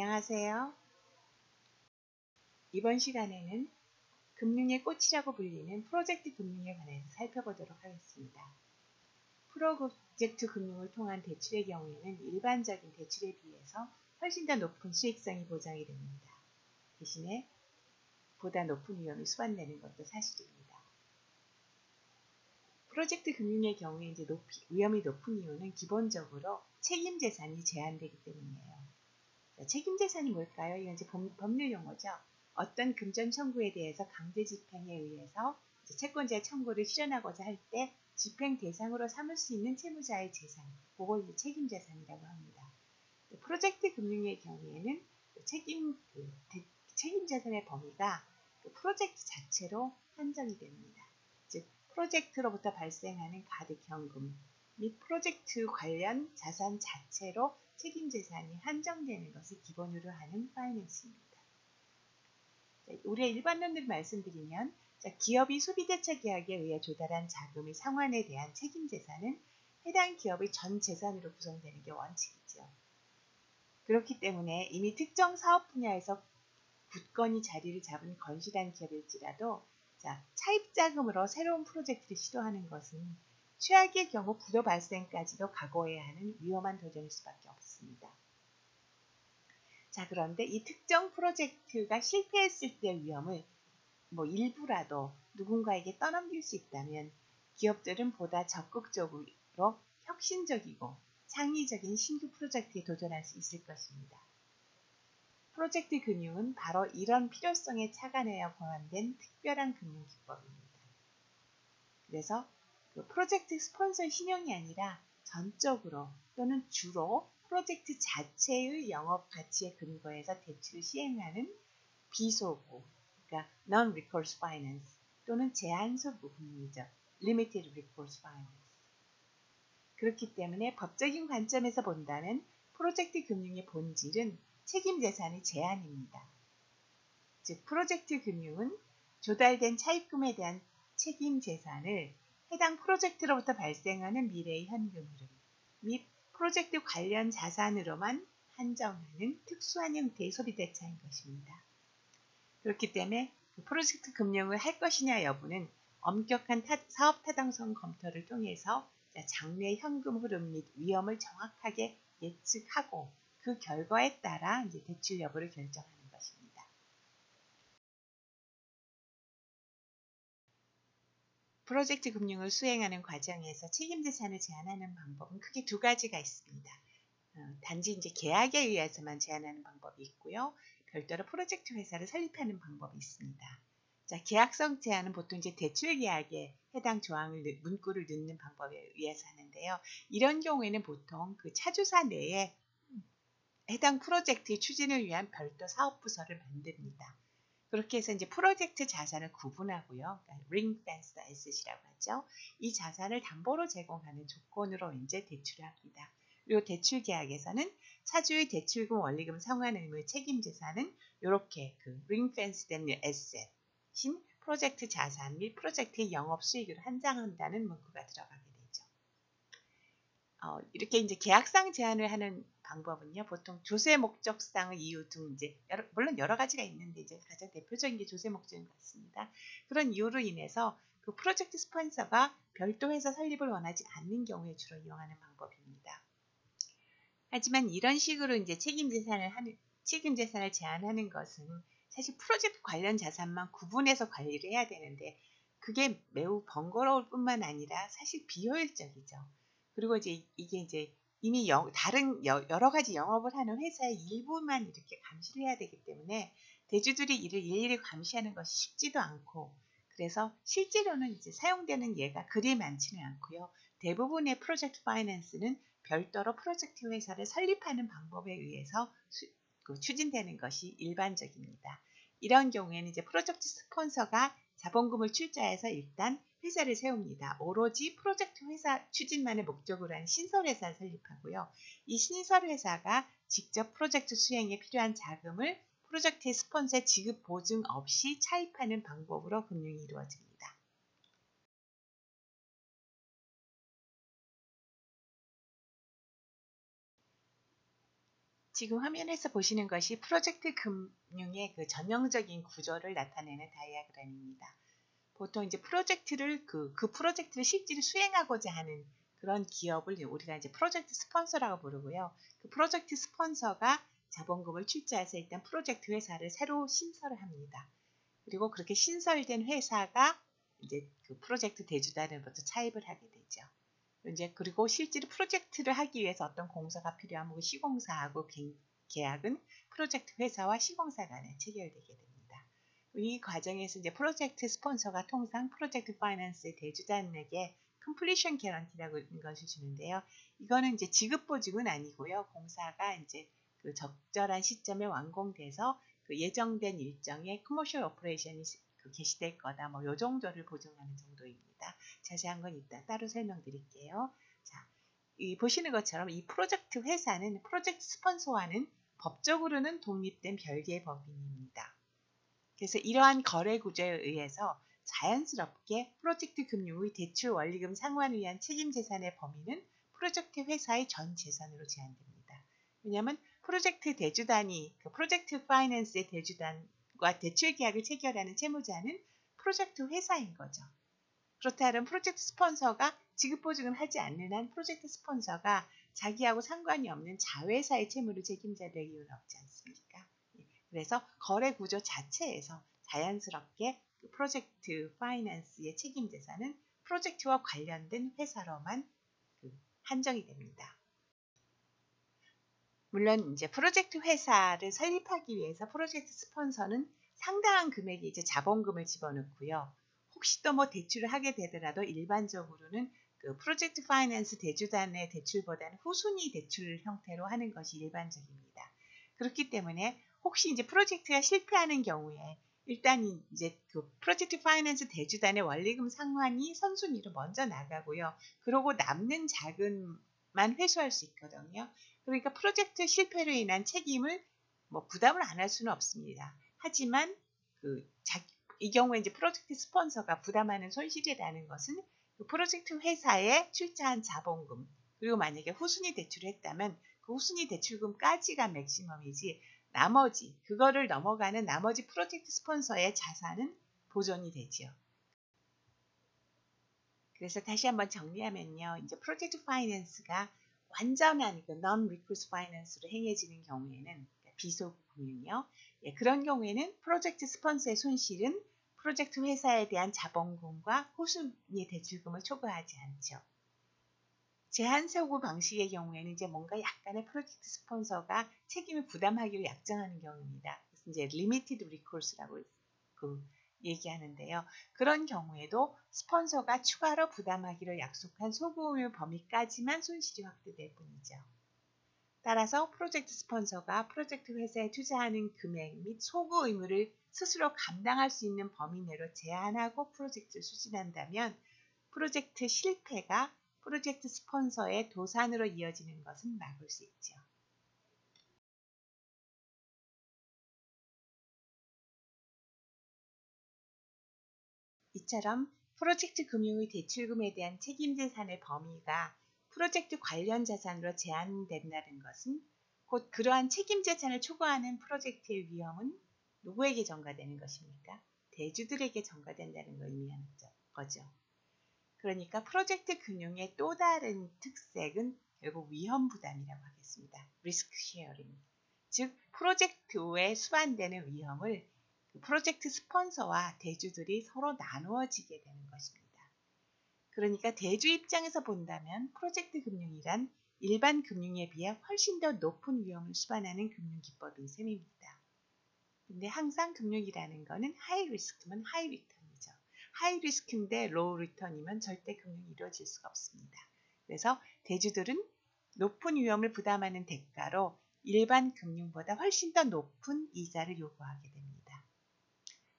안녕하세요. 이번 시간에는 금융의 꽃이라고 불리는 프로젝트 금융에 관해서 살펴보도록 하겠습니다. 프로젝트 금융을 통한 대출의 경우에는 일반적인 대출에 비해서 훨씬 더 높은 수익성이 보장이 됩니다. 대신에 보다 높은 위험이 수반되는 것도 사실입니다. 프로젝트 금융의 경우에 이제 위험이 높은 이유는 기본적으로 책임 재산이 제한되기 때문이에요. 책임 재산이 뭘까요? 이건 이제 법률 용어죠. 어떤 금전 청구에 대해서 강제 집행에 의해서 채권자의 청구를 실현하고자 할 때 집행 대상으로 삼을 수 있는 채무자의 재산, 그걸 이제 책임 재산이라고 합니다. 프로젝트 금융의 경우에는 책임 재산의 범위가 프로젝트 자체로 한정이 됩니다. 즉 프로젝트로부터 발생하는 가득 현금 및 프로젝트 관련 자산 자체로 책임 재산이 한정되는 것을 기본으로 하는 파이낸스입니다. 우리의 일반론을 말씀드리면 기업이 소비대차 계약에 의해 조달한 자금의 상환에 대한 책임 재산은 해당 기업의 전 재산으로 구성되는 게 원칙이죠. 그렇기 때문에 이미 특정 사업 분야에서 굳건히 자리를 잡은 건실한 기업일지라도 차입 자금으로 새로운 프로젝트를 시도하는 것은 최악의 경우 부도 발생까지도 각오해야 하는 위험한 도전일 수밖에 없습니다. 그런데 이 특정 프로젝트가 실패했을 때 위험을 일부라도 누군가에게 떠넘길 수 있다면 기업들은 보다 적극적으로 혁신적이고 창의적인 신규 프로젝트에 도전할 수 있을 것입니다. 프로젝트 금융은 바로 이런 필요성에 착안하여 고안된 특별한 금융 기법입니다. 그래서 프로젝트 스폰서 신용이 아니라 전적으로 또는 주로 프로젝트 자체의 영업 가치에 근거해서 대출을 시행하는 비소구, 그러니까 non-recourse finance 또는 제한소구 금융이죠. limited recourse finance. 그렇기 때문에 법적인 관점에서 본다면 프로젝트 금융의 본질은 책임 재산의 제한입니다. 즉 프로젝트 금융은 조달된 차입금에 대한 책임 재산을 해당 프로젝트로부터 발생하는 미래의 현금 흐름 및 프로젝트 관련 자산으로만 한정하는 특수한 형태의 소비대차인 것입니다. 그렇기 때문에 프로젝트 금융을 할 것이냐 여부는 엄격한 사업 타당성 검토를 통해서 장래 현금 흐름 및 위험을 정확하게 예측하고 그 결과에 따라 이제 대출 여부를 결정하는 것입니다. 프로젝트 금융을 수행하는 과정에서 책임 재산을 제한하는 방법은 크게 두 가지가 있습니다. 단지 이제 계약에 의해서만 제한하는 방법이 있고요. 별도로 프로젝트 회사를 설립하는 방법이 있습니다. 계약성 제한은 보통 이제 대출 계약에 해당 조항을 문구를 넣는 방법에 의해서 하는데요. 이런 경우에는 보통 그 차주사 내에 해당 프로젝트의 추진을 위한 별도 사업부서를 만듭니다. 그렇게 해서 이제 프로젝트 자산을 구분하고요. 그러니까 ring fenced asset이라고 하죠. 이 자산을 담보로 제공하는 조건으로 이제 대출을 합니다. 그리고 대출 계약에서는 차주의 대출금 원리금 상환 의무의 책임 재산은 이렇게 그 ring fenced asset인 프로젝트 자산 및 프로젝트의 영업 수익을 한정한다는 문구가 들어가게 되죠. 이렇게 이제 계약상 제한을 하는 방법은요, 보통 조세 목적상 이유 등 이제 물론 여러 가지가 있는데 이제 가장 대표적인 게 조세 목적인 것 같습니다. 그런 이유로 인해서 그 프로젝트 스폰서가 별도 회사 설립을 원하지 않는 경우에 주로 이용하는 방법입니다. 하지만 이런 식으로 이제 책임 재산을 제한하는 것은 사실 프로젝트 관련 자산만 구분해서 관리를 해야 되는데 그게 매우 번거로울 뿐만 아니라 사실 비효율적이죠. 그리고 이게 이제 이미 다른 여러 가지 영업을 하는 회사의 일부만 이렇게 감시를 해야 되기 때문에 대주들이 이를 일일이 감시하는 것이 쉽지도 않고 그래서 실제로는 이제 사용되는 예가 그리 많지는 않고요. 대부분의 프로젝트 파이낸스는 별도로 프로젝트 회사를 설립하는 방법에 의해서 추진되는 것이 일반적입니다. 이런 경우에는 이제 프로젝트 스폰서가 자본금을 출자해서 일단 회사를 세웁니다. 오로지 프로젝트 회사 추진만을 목적으로 한 신설회사를 설립하고요. 이 신설회사가 직접 프로젝트 수행에 필요한 자금을 프로젝트의 스폰서의 지급 보증 없이 차입하는 방법으로 금융이 이루어집니다. 지금 화면에서 보시는 것이 프로젝트 금융의 그 전형적인 구조를 나타내는 다이아그램입니다. 보통 이제 프로젝트를 그 프로젝트를 실제로 수행하고자 하는 그런 기업을 우리가 이제 프로젝트 스폰서라고 부르고요. 그 프로젝트 스폰서가 자본금을 출자해서 일단 프로젝트 회사를 새로 신설을 합니다. 그리고 그렇게 신설된 회사가 이제 그 프로젝트 대주단으로부터 차입을 하게 되죠. 이제 그리고 실제로 프로젝트를 하기 위해서 어떤 공사가 필요하면 그 시공사하고 계약은 프로젝트 회사와 시공사 간에 체결되게 됩니다. 이 과정에서 이제 프로젝트 스폰서가 통상 프로젝트 파이낸스의 대주단에게 컴플리션 개런티라고 것을 주는데요. 이거는 이제 지급 보증은 아니고요. 공사가 이제 그 적절한 시점에 완공돼서 그 예정된 일정의 커머셜 오퍼레이션이 개시될 거다. 뭐 요 정도를 보증하는 정도입니다. 자세한 건 이따 따로 설명드릴게요. 자, 보시는 것처럼 이 프로젝트 회사는 프로젝트 스폰서와는 법적으로는 독립된 별개의 법인입니다. 그래서 이러한 거래 구조에 의해서 자연스럽게 프로젝트 금융의 대출 원리금 상환을 위한 책임 재산의 범위는 프로젝트 회사의 전 재산으로 제한됩니다. 왜냐하면 프로젝트 대주단이 그 프로젝트 파이낸스의 대주단과 대출 계약을 체결하는 채무자는 프로젝트 회사인 거죠. 그렇다면 프로젝트 스폰서가 지급 보증을 하지 않는 한 프로젝트 스폰서가 자기하고 상관이 없는 자회사의 채무를 책임져야 될 이유는 없지 않습니까? 그래서 거래 구조 자체에서 자연스럽게 프로젝트 파이낸스의 책임 재산은 프로젝트와 관련된 회사로만 한정이 됩니다. 물론 이제 프로젝트 회사를 설립하기 위해서 프로젝트 스폰서는 상당한 금액의 이제 자본금을 집어넣고요. 혹시 또 뭐 대출을 하게 되더라도 일반적으로는 그 프로젝트 파이낸스 대주단의 대출보다는 후순위 대출 형태로 하는 것이 일반적입니다. 그렇기 때문에 혹시 이제 프로젝트가 실패하는 경우에 일단 이제 그 프로젝트 파이낸스 대주단의 원리금 상환이 선순위로 먼저 나가고요. 그러고 남는 자금만 회수할 수 있거든요. 그러니까 프로젝트 실패로 인한 책임을 뭐 부담을 안 할 수는 없습니다. 하지만 이 경우에 이제 프로젝트 스폰서가 부담하는 손실이라는 것은 그 프로젝트 회사에 출자한 자본금 그리고 만약에 후순위 대출을 했다면 그 후순위 대출금까지가 맥시멈이지 나머지 그거를 넘어가는 나머지 프로젝트 스폰서의 자산은 보존이 되지요. 그래서 다시 한번 정리하면요. 이제 프로젝트 파이낸스가 완전한 그 non-recourse finance로 행해지는 경우에는 비소급 금융이요. 그런 경우에는 프로젝트 스폰서의 손실은 프로젝트 회사에 대한 자본금과 후순위 대출금을 초과하지 않죠. 제한소구 방식의 경우에는 이제 뭔가 약간의 프로젝트 스폰서가 책임을 부담하기로 약정하는 경우입니다. 그래서 이제 limited recours라고 얘기하는데요. 그런 경우에도 스폰서가 추가로 부담하기로 약속한 소구의무 범위까지만 손실이 확대될 뿐이죠. 따라서 프로젝트 스폰서가 프로젝트 회사에 투자하는 금액 및 소구 의무를 스스로 감당할 수 있는 범위 내로 제한하고 프로젝트를 추진한다면 프로젝트 실패가 프로젝트 스폰서의 도산으로 이어지는 것은 막을 수 있죠. 이처럼 프로젝트 금융의 대출금에 대한 책임재산의 범위가 프로젝트 관련 자산으로 제한된다는 것은 곧 그러한 책임재산을 초과하는 프로젝트의 위험은 누구에게 전가되는 것입니까? 대주들에게 전가된다는 걸 의미하는 거죠. 그러니까 프로젝트 금융의 또 다른 특색은 결국 위험 부담이라고 하겠습니다. 리스크 쉐어링. 즉 프로젝트에 수반되는 위험을 프로젝트 스폰서와 대주들이 서로 나누어지게 되는 것입니다. 그러니까 대주 입장에서 본다면 프로젝트 금융이란 일반 금융에 비해 훨씬 더 높은 위험을 수반하는 금융기법인 셈입니다. 근데 항상 금융이라는 거는 하이 리스크면 하이 리턴이죠. 하이 리스크인데 로우 리턴이면 절대 금융이 이루어질 수가 없습니다. 그래서 대주들은 높은 위험을 부담하는 대가로 일반 금융보다 훨씬 더 높은 이자를 요구하게 됩니다.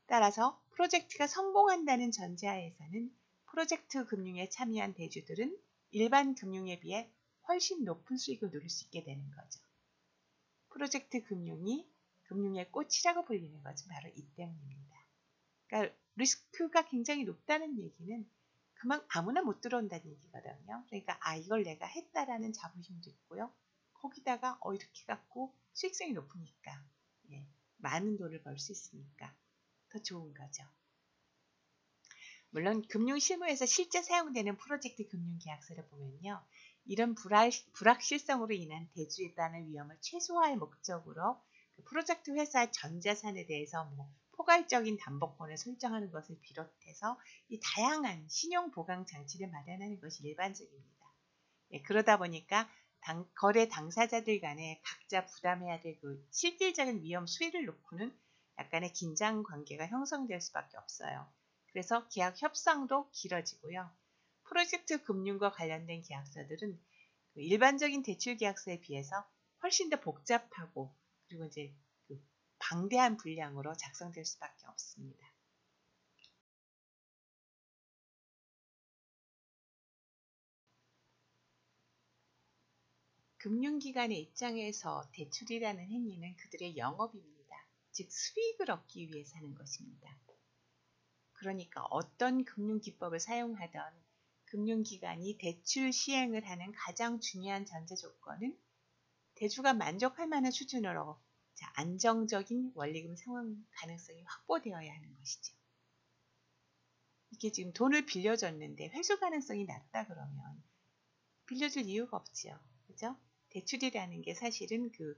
따라서 프로젝트가 성공한다는 전제하에서는 프로젝트 금융에 참여한 대주들은 일반 금융에 비해 훨씬 높은 수익을 누릴 수 있게 되는 거죠. 프로젝트 금융이 금융의 꽃이라고 불리는 것은 바로 이 때문입니다. 그러니까 리스크가 굉장히 높다는 얘기는 그만 아무나 못 들어온다는 얘기거든요. 그러니까 이걸 내가 했다라는 자부심도 있고요. 거기다가 이렇게 갖고 수익성이 높으니까 예, 많은 돈을 벌 수 있으니까 더 좋은 거죠. 물론 금융실무에서 실제 사용되는 프로젝트 금융계약서를 보면요. 이런 불확실성으로 인한 대주에 따른 위험을 최소화할 목적으로 그 프로젝트 회사의 전 자산에 대해서 포괄적인 담보권을 설정하는 것을 비롯해서 이 다양한 신용 보강 장치를 마련하는 것이 일반적입니다. 예, 그러다 보니까 거래 당사자들 간에 각자 부담해야 될 그 실질적인 위험 수위를 놓고는 약간의 긴장 관계가 형성될 수밖에 없어요. 그래서 계약 협상도 길어지고요. 프로젝트 금융과 관련된 계약서들은 그 일반적인 대출 계약서에 비해서 훨씬 더 복잡하고 그리고 이제 그 방대한 분량으로 작성될 수밖에 없습니다. 금융기관의 입장에서 대출이라는 행위는 그들의 영업입니다. 즉 수익을 얻기 위해서 하는 것입니다. 그러니까 어떤 금융기법을 사용하든 금융기관이 대출 시행을 하는 가장 중요한 전제 조건은 대주가 만족할 만한 수준으로 안정적인 원리금 상환 가능성이 확보되어야 하는 것이죠. 이게 지금 돈을 빌려줬는데 회수 가능성이 낮다 그러면 빌려줄 이유가 없죠. 그죠? 대출이라는 게 사실은 그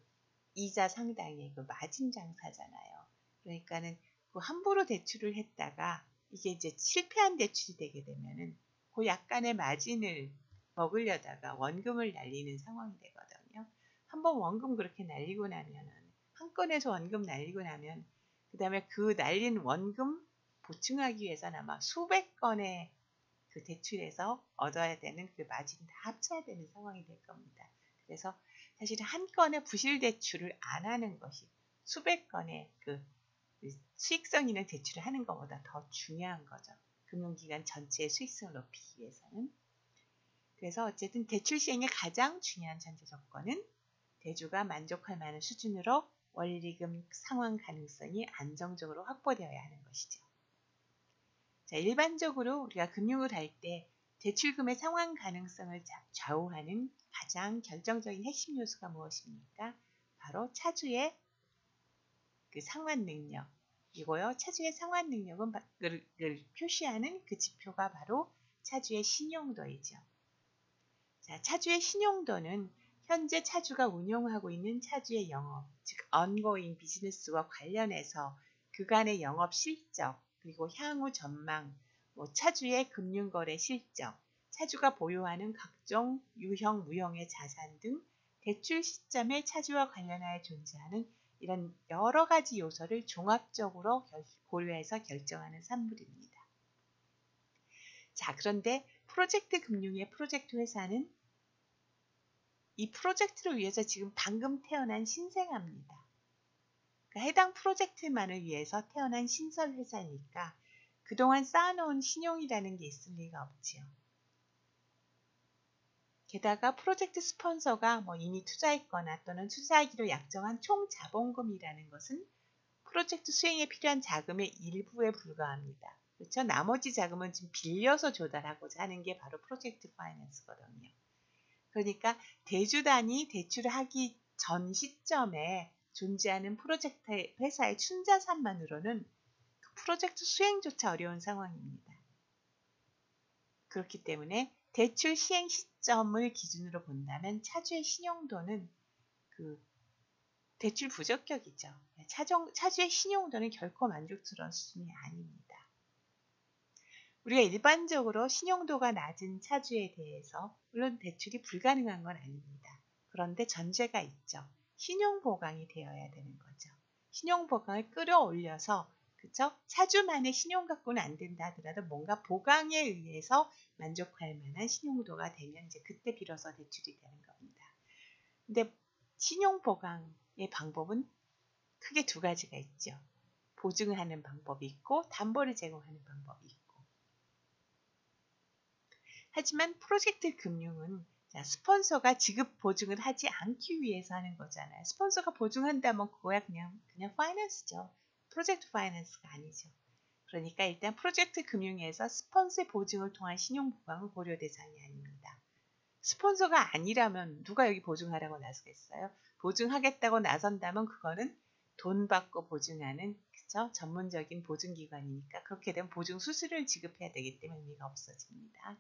이자 상당의 그 마진 장사잖아요. 그러니까는 그 함부로 대출을 했다가 이게 이제 실패한 대출이 되게 되면은 그 약간의 마진을 먹으려다가 원금을 날리는 상황이 되거든요. 한번 원금 그렇게 날리고 나면은 한 건에서 원금 날리고 나면 그 다음에 그 날린 원금 보충하기 위해서는 아마 수백 건의 그 대출에서 얻어야 되는 그 마진 다 합쳐야 되는 상황이 될 겁니다. 그래서 사실 한 건의 부실 대출을 안 하는 것이 수백 건의 그 수익성 있는 대출을 하는 것보다 더 중요한 거죠. 금융기관 전체의 수익성을 높이기 위해서는. 그래서 어쨌든 대출 시행의 가장 중요한 전제 조건은 대주가 만족할 만한 수준으로 원리금 상환 가능성이 안정적으로 확보되어야 하는 것이죠. 자, 일반적으로 우리가 금융을 할 때 대출금의 상환 가능성을 좌우하는 가장 결정적인 핵심 요소가 무엇입니까? 바로 차주의 그 상환 능력이고요. 차주의 상환 능력은 를 표시하는 그 지표가 바로 차주의 신용도이죠. 자, 차주의 신용도는 현재 차주가 운영하고 있는 차주의 영업, 즉 ongoing 비즈니스와 관련해서 그간의 영업 실적, 그리고 향후 전망, 차주의 금융거래 실적, 차주가 보유하는 각종 유형, 무형의 자산 등 대출 시점에 차주와 관련하여 존재하는 이런 여러 가지 요소를 종합적으로 고려해서 결정하는 산물입니다. 자, 그런데 프로젝트 금융의 프로젝트 회사는 이 프로젝트를 위해서 지금 방금 태어난 신생아입니다. 그러니까 해당 프로젝트만을 위해서 태어난 신설 회사니까 그동안 쌓아놓은 신용이라는 게 있을 리가 없지요. 게다가 프로젝트 스폰서가 이미 투자했거나 또는 투자하기로 약정한 총 자본금이라는 것은 프로젝트 수행에 필요한 자금의 일부에 불과합니다. 그렇죠? 나머지 자금은 지금 빌려서 조달하고자 하는 게 바로 프로젝트 파이낸스거든요. 그러니까 대주단이 대출을 하기 전 시점에 존재하는 프로젝트 회사의 춘자산만으로는 그 프로젝트 수행조차 어려운 상황입니다. 그렇기 때문에 대출 시행 시점을 기준으로 본다면 차주의 신용도는 그 대출 부적격이죠. 차주의 신용도는 결코 만족스러운 수준이 아닙니다. 우리가 일반적으로 신용도가 낮은 차주에 대해서 물론 대출이 불가능한 건 아닙니다. 그런데 전제가 있죠. 신용보강이 되어야 되는 거죠. 신용보강을 끌어올려서 그쵸? 차주만의 신용 갖고는 안 된다 하더라도 뭔가 보강에 의해서 만족할 만한 신용도가 되면 이제 그때 비로소 대출이 되는 겁니다. 근데 신용보강의 방법은 크게 두 가지가 있죠. 보증하는 방법이 있고 담보를 제공하는 방법이 있고. 하지만 프로젝트 금융은 스폰서가 지급 보증을 하지 않기 위해서 하는 거잖아요. 스폰서가 보증한다면 그거야 그냥 파이낸스죠. 프로젝트 파이낸스가 아니죠. 그러니까 일단 프로젝트 금융에서 스폰서의 보증을 통한 신용 보강은 고려 대상이 아닙니다. 스폰서가 아니라면 누가 여기 보증하라고 나서겠어요? 보증하겠다고 나선다면 그거는 돈 받고 보증하는 그쵸? 전문적인 보증기관이니까 그렇게 되면 보증 수수료를 지급해야 되기 때문에 의미가 없어집니다.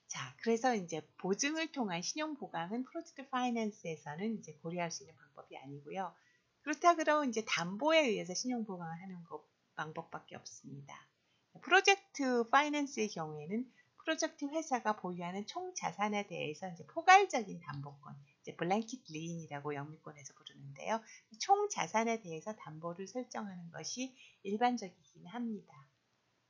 자, 그래서 이제 보증을 통한 신용 보강은 프로젝트 파이낸스에서는 이제 고려할 수 있는 방법이 아니고요. 그렇다 그러면 이제 담보에 의해서 신용 보강을 하는 방법밖에 없습니다. 프로젝트 파이낸스의 경우에는 프로젝트 회사가 보유하는 총 자산에 대해서 이제 포괄적인 담보권, 이제 블랭킷 리인이라고 영미권에서 부르는데요. 총 자산에 대해서 담보를 설정하는 것이 일반적이긴 합니다.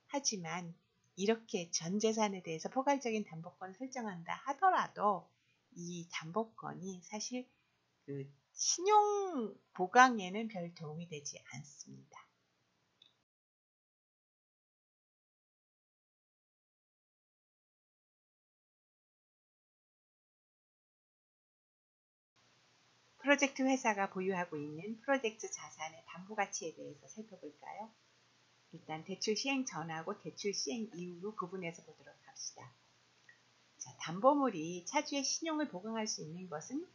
하지만 이렇게 전 재산에 대해서 포괄적인 담보권을 설정한다 하더라도 이 담보권이 사실 그 신용 보강에는 별 도움이 되지 않습니다. 프로젝트 회사가 보유하고 있는 프로젝트 자산의 담보 가치에 대해서 살펴볼까요? 일단 대출 시행 전하고 대출 시행 이후로 구분해서 보도록 합시다. 자, 담보물이 차주의 신용을 보강할 수 있는 것은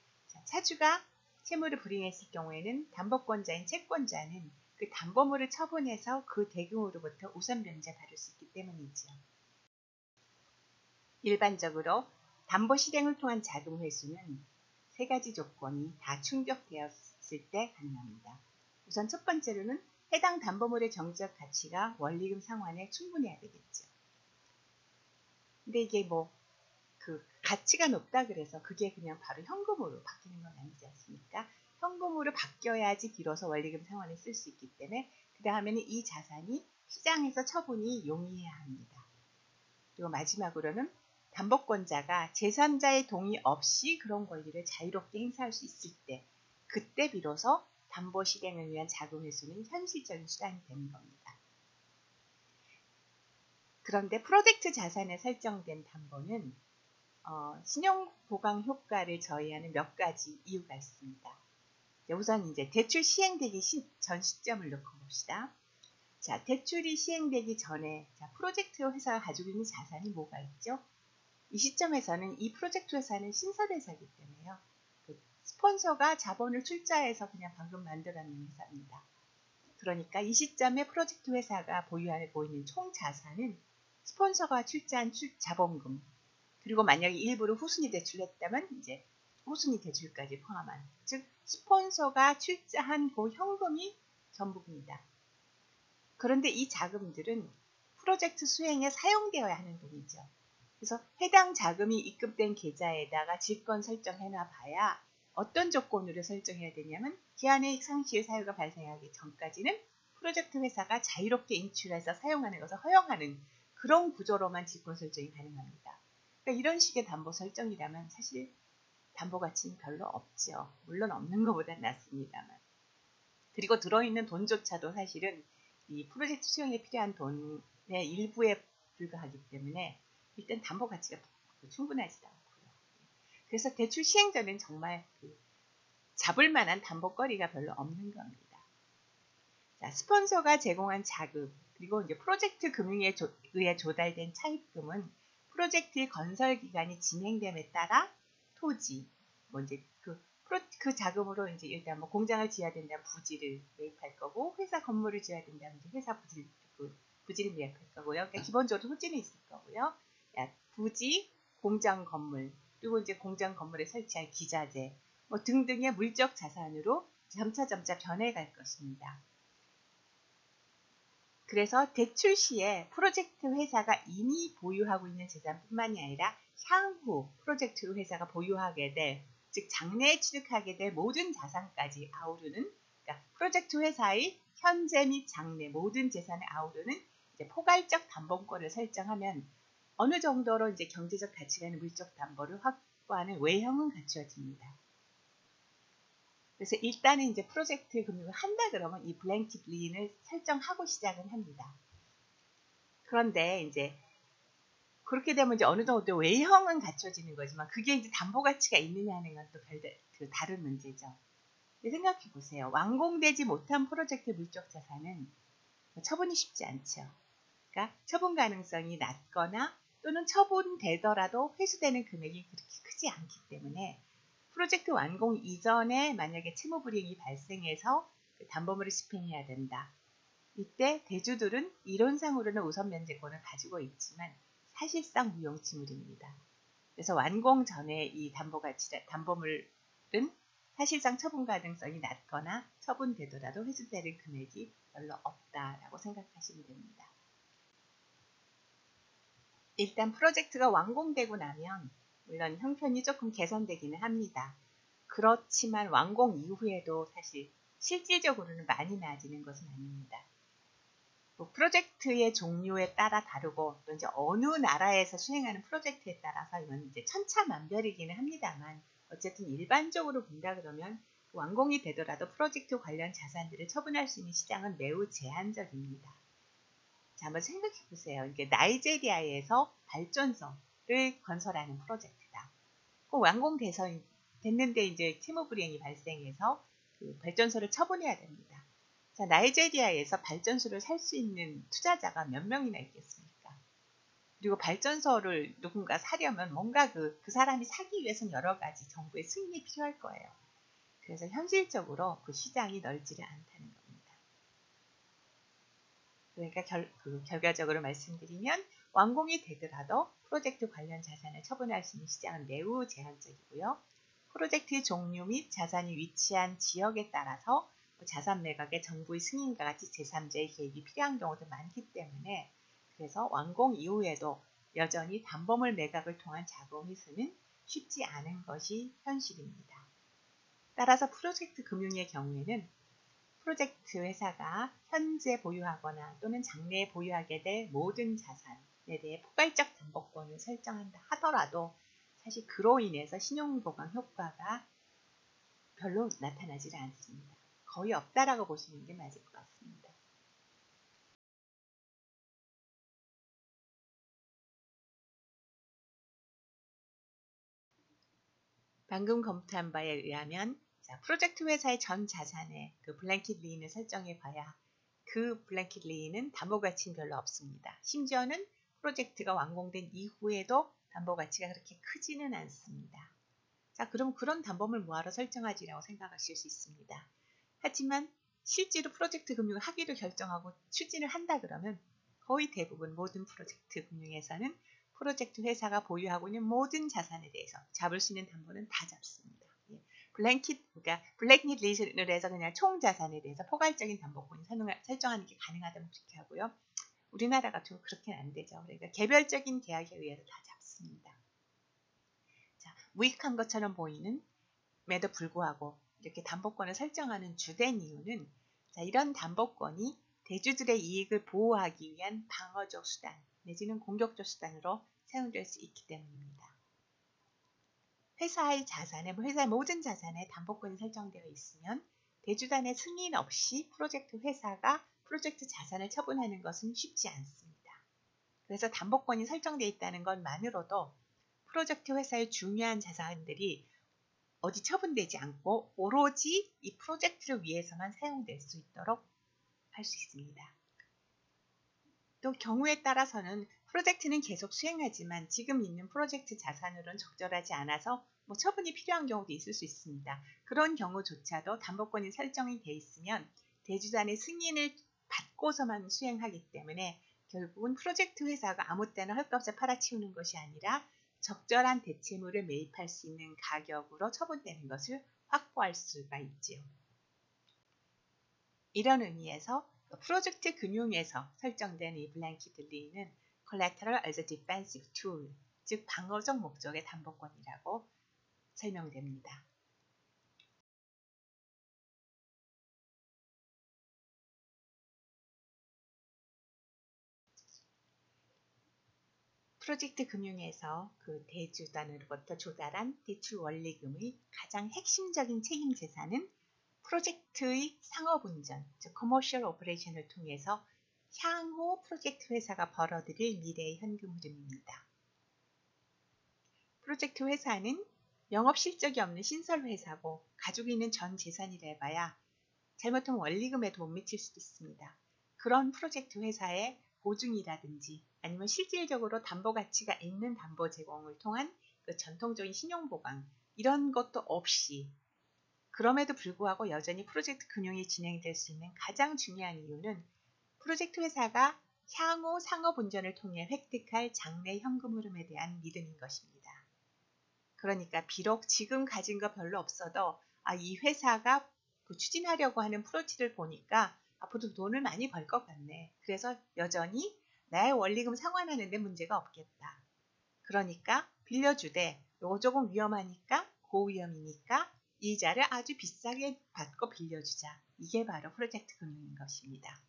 차주가 채무를 불이행했을 경우에는 담보권자인 채권자는 그 담보물을 처분해서 그 대금으로부터 우선 면제 받을 수 있기 때문이죠. 일반적으로 담보 실행을 통한 자금 회수는 세 가지 조건이 다 충족되었을 때 가능합니다. 우선 첫 번째로는 해당 담보물의 정적 가치가 원리금 상환에 충분해야 되겠죠. 근데 이게 그 가치가 높다 그래서 그게 그냥 바로 현금으로 바뀌는 건 아니지 않습니까? 현금으로 바뀌어야지 비로소 원리금 상환에 쓸 수 있기 때문에 그 다음에는 이 자산이 시장에서 처분이 용이해야 합니다. 그리고 마지막으로는 담보권자가 제3자의 동의 없이 그런 권리를 자유롭게 행사할 수 있을 때 그때 비로소 담보 실행을 위한 자금 회수는 현실적인 수단이 되는 겁니다. 그런데 프로젝트 자산에 설정된 담보는 신용 보강 효과를 저해하는 몇 가지 이유가 있습니다. 우선 이제 대출 시행되기 전 시점을 놓고 봅시다. 자, 대출이 시행되기 전에 프로젝트 회사가 가지고 있는 자산이 뭐가 있죠? 이 시점에서는 이 프로젝트 회사는 신설회사이기 때문에요. 그 스폰서가 자본을 출자해서 그냥 방금 만들어낸 회사입니다. 그러니까 이 시점에 프로젝트 회사가 보유하고 있는 총 자산은 스폰서가 출자한 자본금 그리고 만약에 일부를 후순위 대출했다면 이제 후순위 대출까지 포함한 즉 스폰서가 출자한 그 현금이 전부입니다. 그런데 이 자금들은 프로젝트 수행에 사용되어야 하는 돈이죠. 그래서 해당 자금이 입금된 계좌에다가 질권 설정해놔 봐야 어떤 조건으로 설정해야 되냐면 기한의 상실 사유가 발생하기 전까지는 프로젝트 회사가 자유롭게 인출해서 사용하는 것을 허용하는 그런 구조로만 질권 설정이 가능합니다. 그러니까 이런 식의 담보 설정이라면 사실 담보 가치는 별로 없죠. 물론 없는 것보단 낫습니다만. 그리고 들어있는 돈조차도 사실은 이 프로젝트 수행에 필요한 돈의 일부에 불과하기 때문에 일단 담보 가치가 충분하지도 않고요. 그래서 대출 시행 전엔 정말 잡을 만한 담보거리가 별로 없는 겁니다. 자, 스폰서가 제공한 자금 그리고 이제 프로젝트 금융에 의해 조달된 차입금은 프로젝트의 건설 기간이 진행됨에 따라 토지, 이제 그 자금으로 이제 일단 공장을 지어야 된다면 부지를 매입할 거고 회사 건물을 지어야 된다면 이제 회사 부지를 매입할 거고요. 그러니까 기본적으로 토지는 있을 거고요. 부지, 공장 건물, 그리고 이제 공장 건물에 설치할 기자재 등등의 물적 자산으로 점차 변해갈 것입니다. 그래서 대출 시에 프로젝트 회사가 이미 보유하고 있는 재산뿐만이 아니라 향후 프로젝트 회사가 보유하게 될, 즉 장래에 취득하게 될 모든 자산까지 아우르는, 그러니까 프로젝트 회사의 현재 및 장래 모든 재산을 아우르는 이제 포괄적 담보권을 설정하면 어느 정도로 이제 경제적 가치가 있는 물적 담보를 확보하는 외형은 갖추어집니다. 그래서 일단은 이제 프로젝트 금융을 한다 그러면 이 블랭킷 리인을 설정하고 시작을 합니다. 그런데 이제 그렇게 되면 이제 어느 정도 외형은 갖춰지는 거지만 그게 이제 담보 가치가 있느냐 하는 건 또 다른 문제죠. 생각해 보세요. 완공되지 못한 프로젝트 물적 자산은 처분이 쉽지 않죠. 그러니까 처분 가능성이 낮거나 또는 처분되더라도 회수되는 금액이 그렇게 크지 않기 때문에 프로젝트 완공 이전에 만약에 채무 불이행이 발생해서 담보물을 집행해야 된다. 이때 대주들은 이론상으로는 우선 면제권을 가지고 있지만 사실상 무용지물입니다. 그래서 완공 전에 이 담보물은 사실상 처분 가능성이 낮거나 처분되더라도 회수되는 금액이 별로 없다라고 생각하시면 됩니다. 일단 프로젝트가 완공되고 나면 물론 형편이 조금 개선되기는 합니다. 그렇지만 완공 이후에도 사실 실질적으로는 많이 나아지는 것은 아닙니다. 프로젝트의 종류에 따라 다르고 또 이제 어느 나라에서 수행하는 프로젝트에 따라서 이건 이제 천차만별이기는 합니다만 어쨌든 일반적으로 본다 그러면 완공이 되더라도 프로젝트 관련 자산들을 처분할 수 있는 시장은 매우 제한적입니다. 자, 한번 생각해 보세요. 이게 나이제리아에서 발전소를 건설하는 프로젝트다. 됐는데 이제 채무 불이행이 발생해서 그 발전소를 처분해야 됩니다. 자, 나이제리아에서 발전소를 살 수 있는 투자자가 몇 명이나 있겠습니까? 그리고 발전소를 누군가 사려면 뭔가 그 사람이 사기 위해서는 여러 가지 정부의 승인이 필요할 거예요. 그래서 현실적으로 그 시장이 넓지를 않다는 겁니다. 그러니까 결과적으로 말씀드리면 완공이 되더라도 프로젝트 관련 자산을 처분할 수 있는 시장은 매우 제한적이고요. 프로젝트 종류 및 자산이 위치한 지역에 따라서 자산 매각에 정부의 승인과 같이 제3자의 개입이 필요한 경우도 많기 때문에 그래서 완공 이후에도 여전히 담보물 매각을 통한 자본 회수는 쉽지 않은 것이 현실입니다. 따라서 프로젝트 금융의 경우에는 프로젝트 회사가 현재 보유하거나 또는 장래에 보유하게 될 모든 자산에 대해 포괄적 담보권을 설정한다 하더라도 사실 그로 인해서 신용보강 효과가 별로 나타나지 않습니다. 거의 없다라고 보시는 게 맞을 것 같습니다. 방금 검토한 바에 의하면 프로젝트 회사의 전 자산에 그 블랭킷 리인을 설정해 봐야 그 블랭킷 리인은 담보 가치는 별로 없습니다. 심지어는 프로젝트가 완공된 이후에도 담보 가치가 그렇게 크지는 않습니다. 자, 그럼 그런 담보물 뭐하러 설정하지라고 생각하실 수 있습니다. 하지만 실제로 프로젝트 금융을 하기로 결정하고 추진을 한다 그러면 거의 대부분 모든 프로젝트 금융에서는 프로젝트 회사가 보유하고 있는 모든 자산에 대해서 잡을 수 있는 담보는 다 잡습니다. 그러니까 블랭킷 리스트를 해서 그냥 총 자산에 대해서 포괄적인 담보권을 설정하는 게 가능하다면 그렇게 하고요. 우리나라 같은 경우 그렇게는 안 되죠. 그러니까 개별적인 계약에 의해서 다 잡습니다. 자, 무익한 것처럼 보이는에도 불구하고 이렇게 담보권을 설정하는 주된 이유는 이런 담보권이 대주들의 이익을 보호하기 위한 방어적 수단 내지는 공격적 수단으로 사용될 수 있기 때문입니다. 회사의 모든 자산에 담보권이 설정되어 있으면 대주단의 승인 없이 프로젝트 회사가 프로젝트 자산을 처분하는 것은 쉽지 않습니다. 그래서 담보권이 설정되어 있다는 것만으로도 프로젝트 회사의 중요한 자산들이 어디 처분되지 않고 오로지 이 프로젝트를 위해서만 사용될 수 있도록 할 수 있습니다. 또 경우에 따라서는 프로젝트는 계속 수행하지만 지금 있는 프로젝트 자산으로는 적절하지 않아서 처분이 필요한 경우도 있을 수 있습니다. 그런 경우조차도 담보권이 설정이 돼 있으면 대주단의 승인을 받고서만 수행하기 때문에 결국은 프로젝트 회사가 아무 때나 헐값에 팔아치우는 것이 아니라 적절한 대체물을 매입할 수 있는 가격으로 처분되는 것을 확보할 수가 있지요. 이런 의미에서 프로젝트 금융에서 설정된 이 블랭킷 리는 Collateral as a Defensive Tool, 즉 방어적 목적의 담보권이라고 설명됩니다. 프로젝트 금융에서 그 대주단으로부터 조달한 대출 원리금의 가장 핵심적인 책임 재산은 프로젝트의 상업운전, 즉 커머셜 오퍼레이션을 통해서 향후 프로젝트 회사가 벌어들일 미래의 현금 흐름입니다. 프로젝트 회사는 영업 실적이 없는 신설 회사고 가지고 있는 전 재산이라 해봐야 잘못하면 원리금에도 못 미칠 수도 있습니다. 그런 프로젝트 회사에 보증이라든지 아니면 실질적으로 담보 가치가 있는 담보 제공을 통한 그 전통적인 신용 보강 이런 것도 없이 그럼에도 불구하고 여전히 프로젝트 금융이 진행될 수 있는 가장 중요한 이유는 프로젝트 회사가 향후 상업 운전을 통해 획득할 장래 현금 흐름에 대한 믿음인 것입니다. 그러니까 비록 지금 가진 거 별로 없어도 이 회사가 추진하려고 하는 프로젝트를 보니까 앞으로 돈을 많이 벌 것 같네. 그래서 여전히 나의 원리금 상환하는 데 문제가 없겠다. 그러니까 빌려주되 요거 조금 위험하니까 고위험이니까 이자를 아주 비싸게 받고 빌려주자. 이게 바로 프로젝트 금융인 것입니다.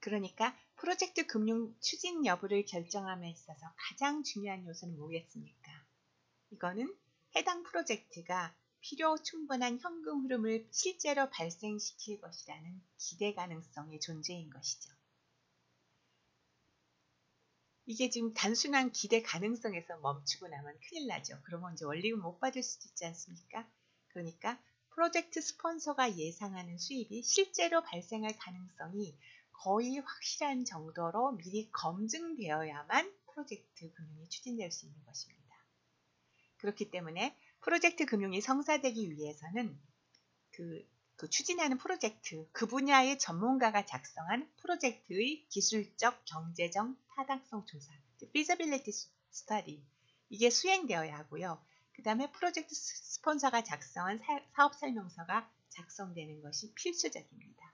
그러니까 프로젝트 금융 추진 여부를 결정함에 있어서 가장 중요한 요소는 뭐겠습니까? 이거는 해당 프로젝트가 필요 충분한 현금 흐름을 실제로 발생시킬 것이라는 기대 가능성의 존재인 것이죠. 이게 지금 단순한 기대 가능성에서 멈추고 나면 큰일 나죠. 그러면 이제 원리금 못 받을 수도 있지 않습니까? 그러니까 프로젝트 스폰서가 예상하는 수입이 실제로 발생할 가능성이 거의 확실한 정도로 미리 검증되어야만 프로젝트 금융이 추진될 수 있는 것입니다. 그렇기 때문에 프로젝트 금융이 성사되기 위해서는 그 추진하는 프로젝트, 그 분야의 전문가가 작성한 프로젝트의 기술적, 경제적 타당성 조사, feasibility study, 이게 수행되어야 하고요. 그 다음에 프로젝트 스폰서가 작성한 사업 설명서가 작성되는 것이 필수적입니다.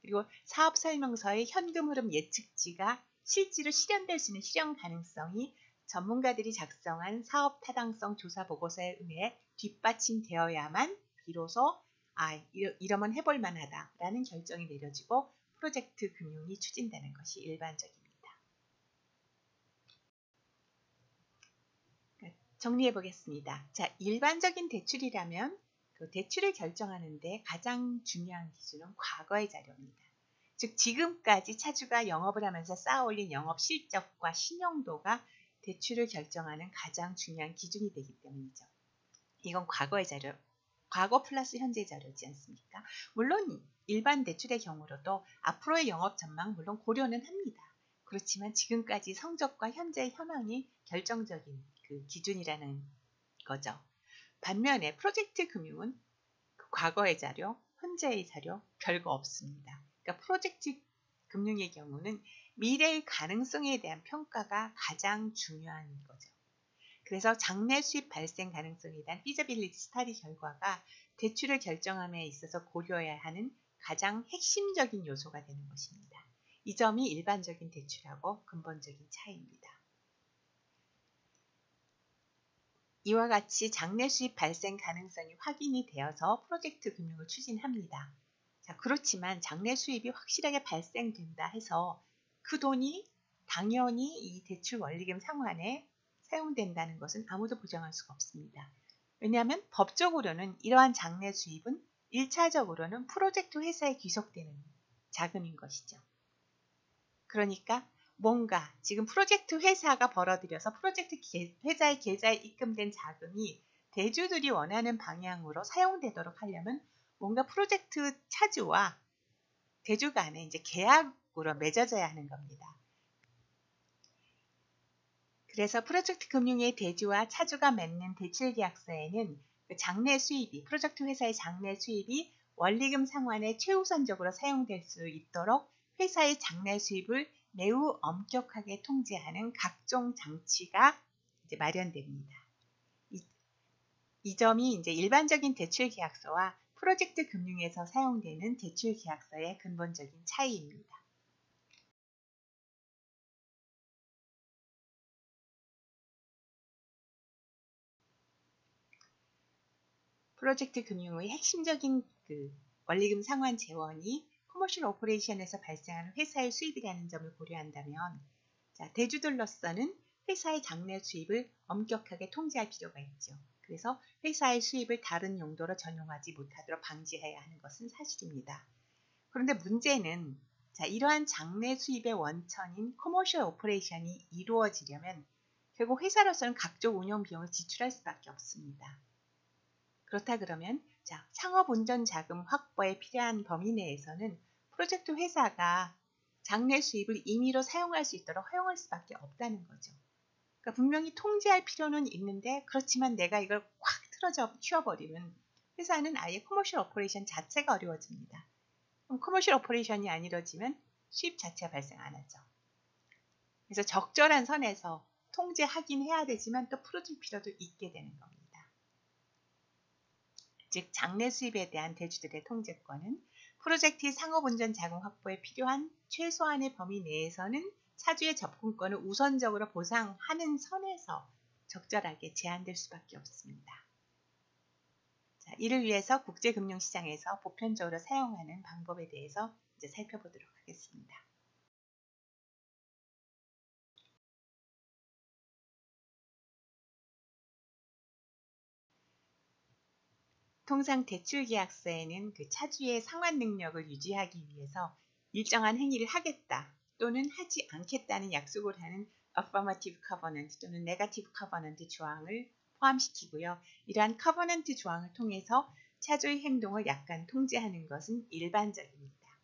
그리고 사업 설명서의 현금 흐름 예측치가 실제로 실현될 수 있는 실현 가능성이 전문가들이 작성한 사업 타당성 조사 보고서에 의해 뒷받침되어야만 비로소 이러면 해볼 만하다라는 결정이 내려지고 프로젝트 금융이 추진되는 것이 일반적입니다. 정리해 보겠습니다. 자, 일반적인 대출이라면 그 대출을 결정하는데 가장 중요한 기준은 과거의 자료입니다. 즉 지금까지 차주가 영업을 하면서 쌓아올린 영업 실적과 신용도가 대출을 결정하는 가장 중요한 기준이 되기 때문이죠. 이건 과거의 자료, 과거 플러스 현재의 자료지 않습니까? 물론 일반 대출의 경우로도 앞으로의 영업 전망 물론 고려는 합니다. 그렇지만 지금까지 성적과 현재의 현황이 결정적인 그 기준이라는 거죠. 반면에 프로젝트 금융은 과거의 자료, 현재의 자료 별거 없습니다. 그러니까 프로젝트 금융의 경우는 미래의 가능성에 대한 평가가 가장 중요한 거죠. 그래서 장래 수입 발생 가능성에 대한 feasibility study 결과가 대출을 결정함에 있어서 고려해야 하는 가장 핵심적인 요소가 되는 것입니다. 이 점이 일반적인 대출하고 근본적인 차이입니다. 이와 같이 장래 수입 발생 가능성이 확인이 되어서 프로젝트 금융을 추진합니다. 자, 그렇지만 장래 수입이 확실하게 발생된다 해서 그 돈이 당연히 이 대출 원리금 상환에 사용된다는 것은 아무도 보장할 수가 없습니다. 왜냐하면 법적으로는 이러한 장래 수입은 1차적으로는 프로젝트 회사에 귀속되는 자금인 것이죠. 그러니까 뭔가 지금 프로젝트 회사가 벌어들여서 프로젝트 회사의 계좌에 입금된 자금이 대주들이 원하는 방향으로 사용되도록 하려면 뭔가 프로젝트 차주와 대주 간에 이제 계약으로 맺어져야 하는 겁니다. 그래서 프로젝트 금융의 대주와 차주가 맺는 대출 계약서에는 그 장래 수입이 프로젝트 회사의 장래 수입이 원리금 상환에 최우선적으로 사용될 수 있도록 회사의 장래 수입을 매우 엄격하게 통제하는 각종 장치가 이제 마련됩니다. 이 점이 이제 일반적인 대출 계약서와 프로젝트 금융에서 사용되는 대출 계약서의 근본적인 차이입니다. 프로젝트 금융의 핵심적인 그 원리금 상환 재원이 커머셜 오퍼레이션에서 발생하는 회사의 수입이라는 점을 고려한다면 자, 대주들로서는 회사의 장래 수입을 엄격하게 통제할 필요가 있죠. 그래서 회사의 수입을 다른 용도로 전용하지 못하도록 방지해야 하는 것은 사실입니다. 그런데 문제는 자, 이러한 장래 수입의 원천인 커머셜 오퍼레이션이 이루어지려면 결국 회사로서는 각종 운영 비용을 지출할 수밖에 없습니다. 그렇다 그러면 자, 상업 운전 자금 확보에 필요한 범위 내에서는 프로젝트 회사가 장래 수입을 임의로 사용할 수 있도록 허용할 수밖에 없다는 거죠. 그러니까 분명히 통제할 필요는 있는데 그렇지만 내가 이걸 꽉 틀어져 튀어버리면 회사는 아예 커머셜 오퍼레이션 자체가 어려워집니다. 그럼 커머셜 오퍼레이션이 안 이루어지면 수입 자체가 발생 안 하죠. 그래서 적절한 선에서 통제하긴 해야 되지만 또 풀어줄 필요도 있게 되는 겁니다. 즉 장래 수입에 대한 대주들의 통제권은 프로젝트의 상업운전 자금 확보에 필요한 최소한의 범위 내에서는 차주의 접근권을 우선적으로 보상하는 선에서 적절하게 제한될 수밖에 없습니다. 자, 이를 위해서 국제금융시장에서 보편적으로 사용하는 방법에 대해서 이제 살펴보도록 하겠습니다. 통상 대출계약서에는 그 차주의 상환 능력을 유지하기 위해서 일정한 행위를 하겠다 또는 하지 않겠다는 약속을 하는 affirmative covenant 또는 negative covenant 조항을 포함시키고요. 이러한 covenant 조항을 통해서 차주의 행동을 약간 통제하는 것은 일반적입니다.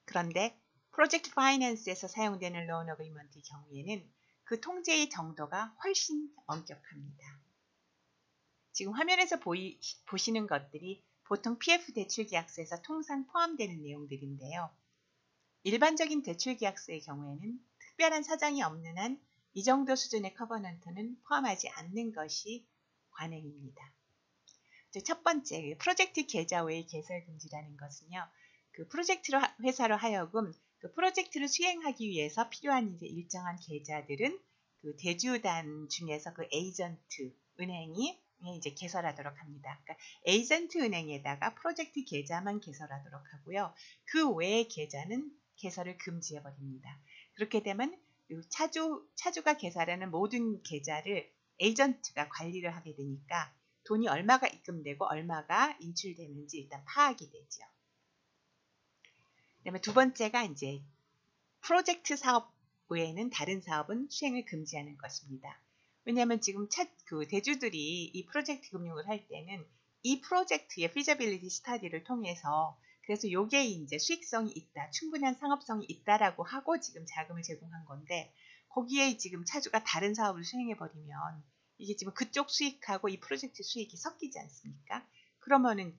그런데 프로젝트 파이낸스에서 사용되는 loan agreement의 경우에는 그 통제의 정도가 훨씬 엄격합니다. 지금 화면에서 보시는 것들이 보통 PF 대출계약서에서 통상 포함되는 내용들인데요. 일반적인 대출계약서의 경우에는 특별한 사정이 없는 한 이 정도 수준의 커버넌트는 포함하지 않는 것이 관행입니다. 첫 번째, 프로젝트 계좌 외의 개설 금지라는 것은요. 그 프로젝트 회사로 하여금 그 프로젝트를 수행하기 위해서 필요한 이제 일정한 계좌들은 그 대주단 중에서 그 에이전트 은행이 이제 개설하도록 합니다. 그러니까 에이전트 은행에다가 프로젝트 계좌만 개설하도록 하고요. 그 외의 계좌는 개설을 금지해 버립니다. 그렇게 되면 차주가 개설하는 모든 계좌를 에이전트가 관리를 하게 되니까 돈이 얼마가 입금되고 얼마가 인출되는지 일단 파악이 되죠. 그다음에 두 번째가 이제 프로젝트 사업 외에는 다른 사업은 수행을 금지하는 것입니다. 왜냐하면 지금 그 대주들이 이 프로젝트 금융을 할 때는 이 프로젝트의 feasibility 스터디를 통해서 그래서 요게 이제 수익성이 있다, 충분한 상업성이 있다라고 하고 지금 자금을 제공한 건데 거기에 지금 차주가 다른 사업을 수행해 버리면 이게 지금 그쪽 수익하고 이 프로젝트 수익이 섞이지 않습니까? 그러면은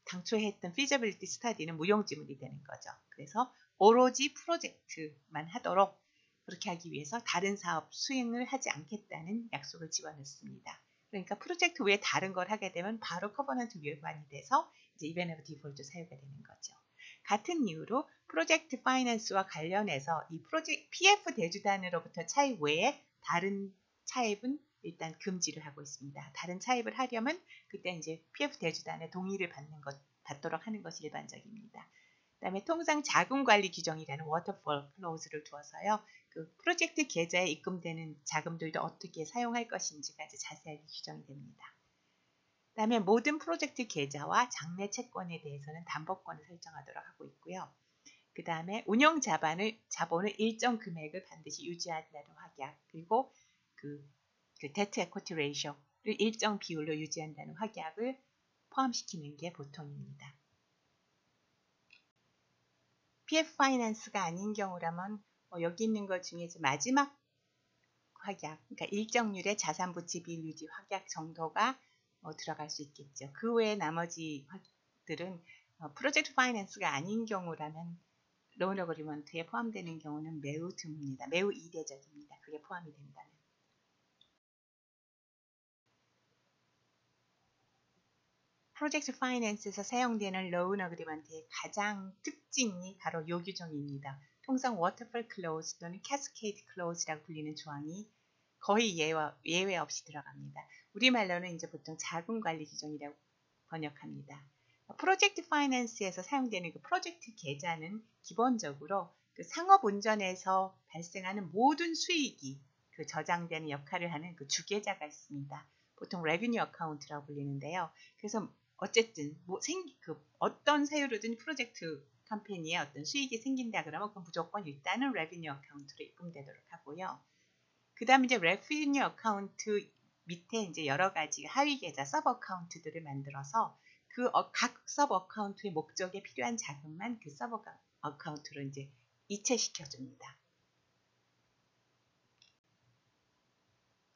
당초 했던 feasibility 스터디는 무용지물이 되는 거죠. 그래서 오로지 프로젝트만 하도록 그렇게 하기 위해서 다른 사업 수행을 하지 않겠다는 약속을 집어넣습니다. 그러니까 프로젝트 외에 다른 걸 하게 되면 바로 커버넌트 위반이 돼서 이제 이벤트 오브 디폴트 사유가 되는 거죠. 같은 이유로 프로젝트 파이낸스와 관련해서 이 프로젝트 PF 대주단으로부터 차입 외에 다른 차입은 일단 금지를 하고 있습니다. 다른 차입을 하려면 그때 이제 PF 대주단의 동의를 받도록 하는 것이 일반적입니다. 그다음에 통상 자금관리 규정이라는 워터폴 클로즈를 두어서요. 그 프로젝트 계좌에 입금되는 자금들도 어떻게 사용할 것인지가 이제 자세하게 규정이 됩니다. 그다음에 모든 프로젝트 계좌와 장래 채권에 대해서는 담보권을 설정하도록 하고 있고요. 그다음에 운영 자본을 일정 금액을 반드시 유지한다는 확약, 그리고 그 데트 에코티 레이쇼를 일정 비율로 유지한다는 확약을 포함시키는 게 보통입니다. PF 파이낸스가 아닌 경우라면 여기 있는 것 중에서 마지막 확약, 그러니까 일정률의 자산 부채 비율 유지 확약 정도가 들어갈 수 있겠죠. 그 외에 나머지 확들은 프로젝트 파이낸스가 아닌 경우라면 로운 어그리먼트에 포함되는 경우는 매우 드뭅니다. 매우 이례적입니다. 그게 포함이 된다면. 프로젝트 파이낸스에서 사용되는 로운 어그리먼트의 가장 특징이 바로 요 규정입니다. 통상 워터폴 클로즈 또는 캐스케이드 클로즈라고 불리는 조항이 거의 예외 없이 들어갑니다. 우리말로는 이제 보통 자금관리 규정이라고 번역합니다. 프로젝트 파이낸스에서 사용되는 그 프로젝트 계좌는 기본적으로 그 상업운전에서 발생하는 모든 수익이 그 저장되는 역할을 하는 그 주계좌가 있습니다. 보통 레비뉴 어카운트라고 불리는데요. 그래서 어쨌든 어떤 사유로든 프로젝트 컴퍼니에 어떤 수익이 생긴다 그러면 그건 무조건 일단은 레비뉴 어카운트로 입금되도록 하고요. 그 다음에 이제 레비뉴 어카운트 밑에 이제 여러 가지 하위 계좌 서브 어카운트들을 만들어서 그 각 서브 어카운트의 목적에 필요한 자금만 그 서브 어카운트로 이제 이체시켜줍니다.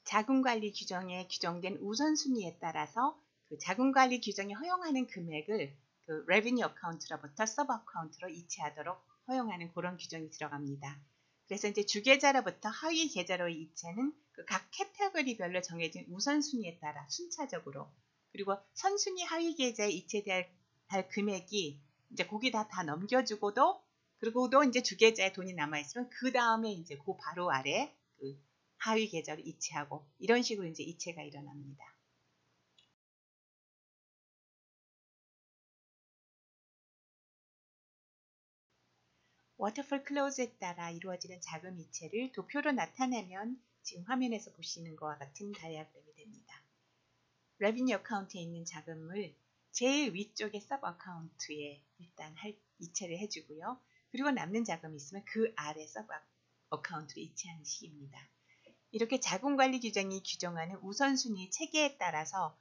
자금관리 규정에 규정된 우선순위에 따라서 그 자금관리 규정이 허용하는 금액을 그 revenue account로부터 sub account로 이체하도록 허용하는 그런 규정이 들어갑니다. 그래서 이제 주계좌로부터 하위 계좌로의 이체는 그 각 캐테고리별로 정해진 우선순위에 따라 순차적으로, 그리고 선순위 하위 계좌에 이체될 금액이 이제 거기다 다 넘겨주고도, 그리고도 이제 주계좌에 돈이 남아있으면 그 다음에 이제 그 바로 아래 그 하위 계좌로 이체하고, 이런 식으로 이제 이체가 일어납니다. 워터풀 클로즈에 따라 이루어지는 자금 이체를 도표로 나타내면 지금 화면에서 보시는 것과 같은 다이아그램이 됩니다. 레비뉴 어카운트에 있는 자금을 제일 위쪽의 서브 어카운트에 일단 이체를 해주고요. 그리고 남는 자금이 있으면 그 아래 서브 어카운트로 이체하는 식입니다. 이렇게 자금관리 규정이 규정하는 우선순위 체계에 따라서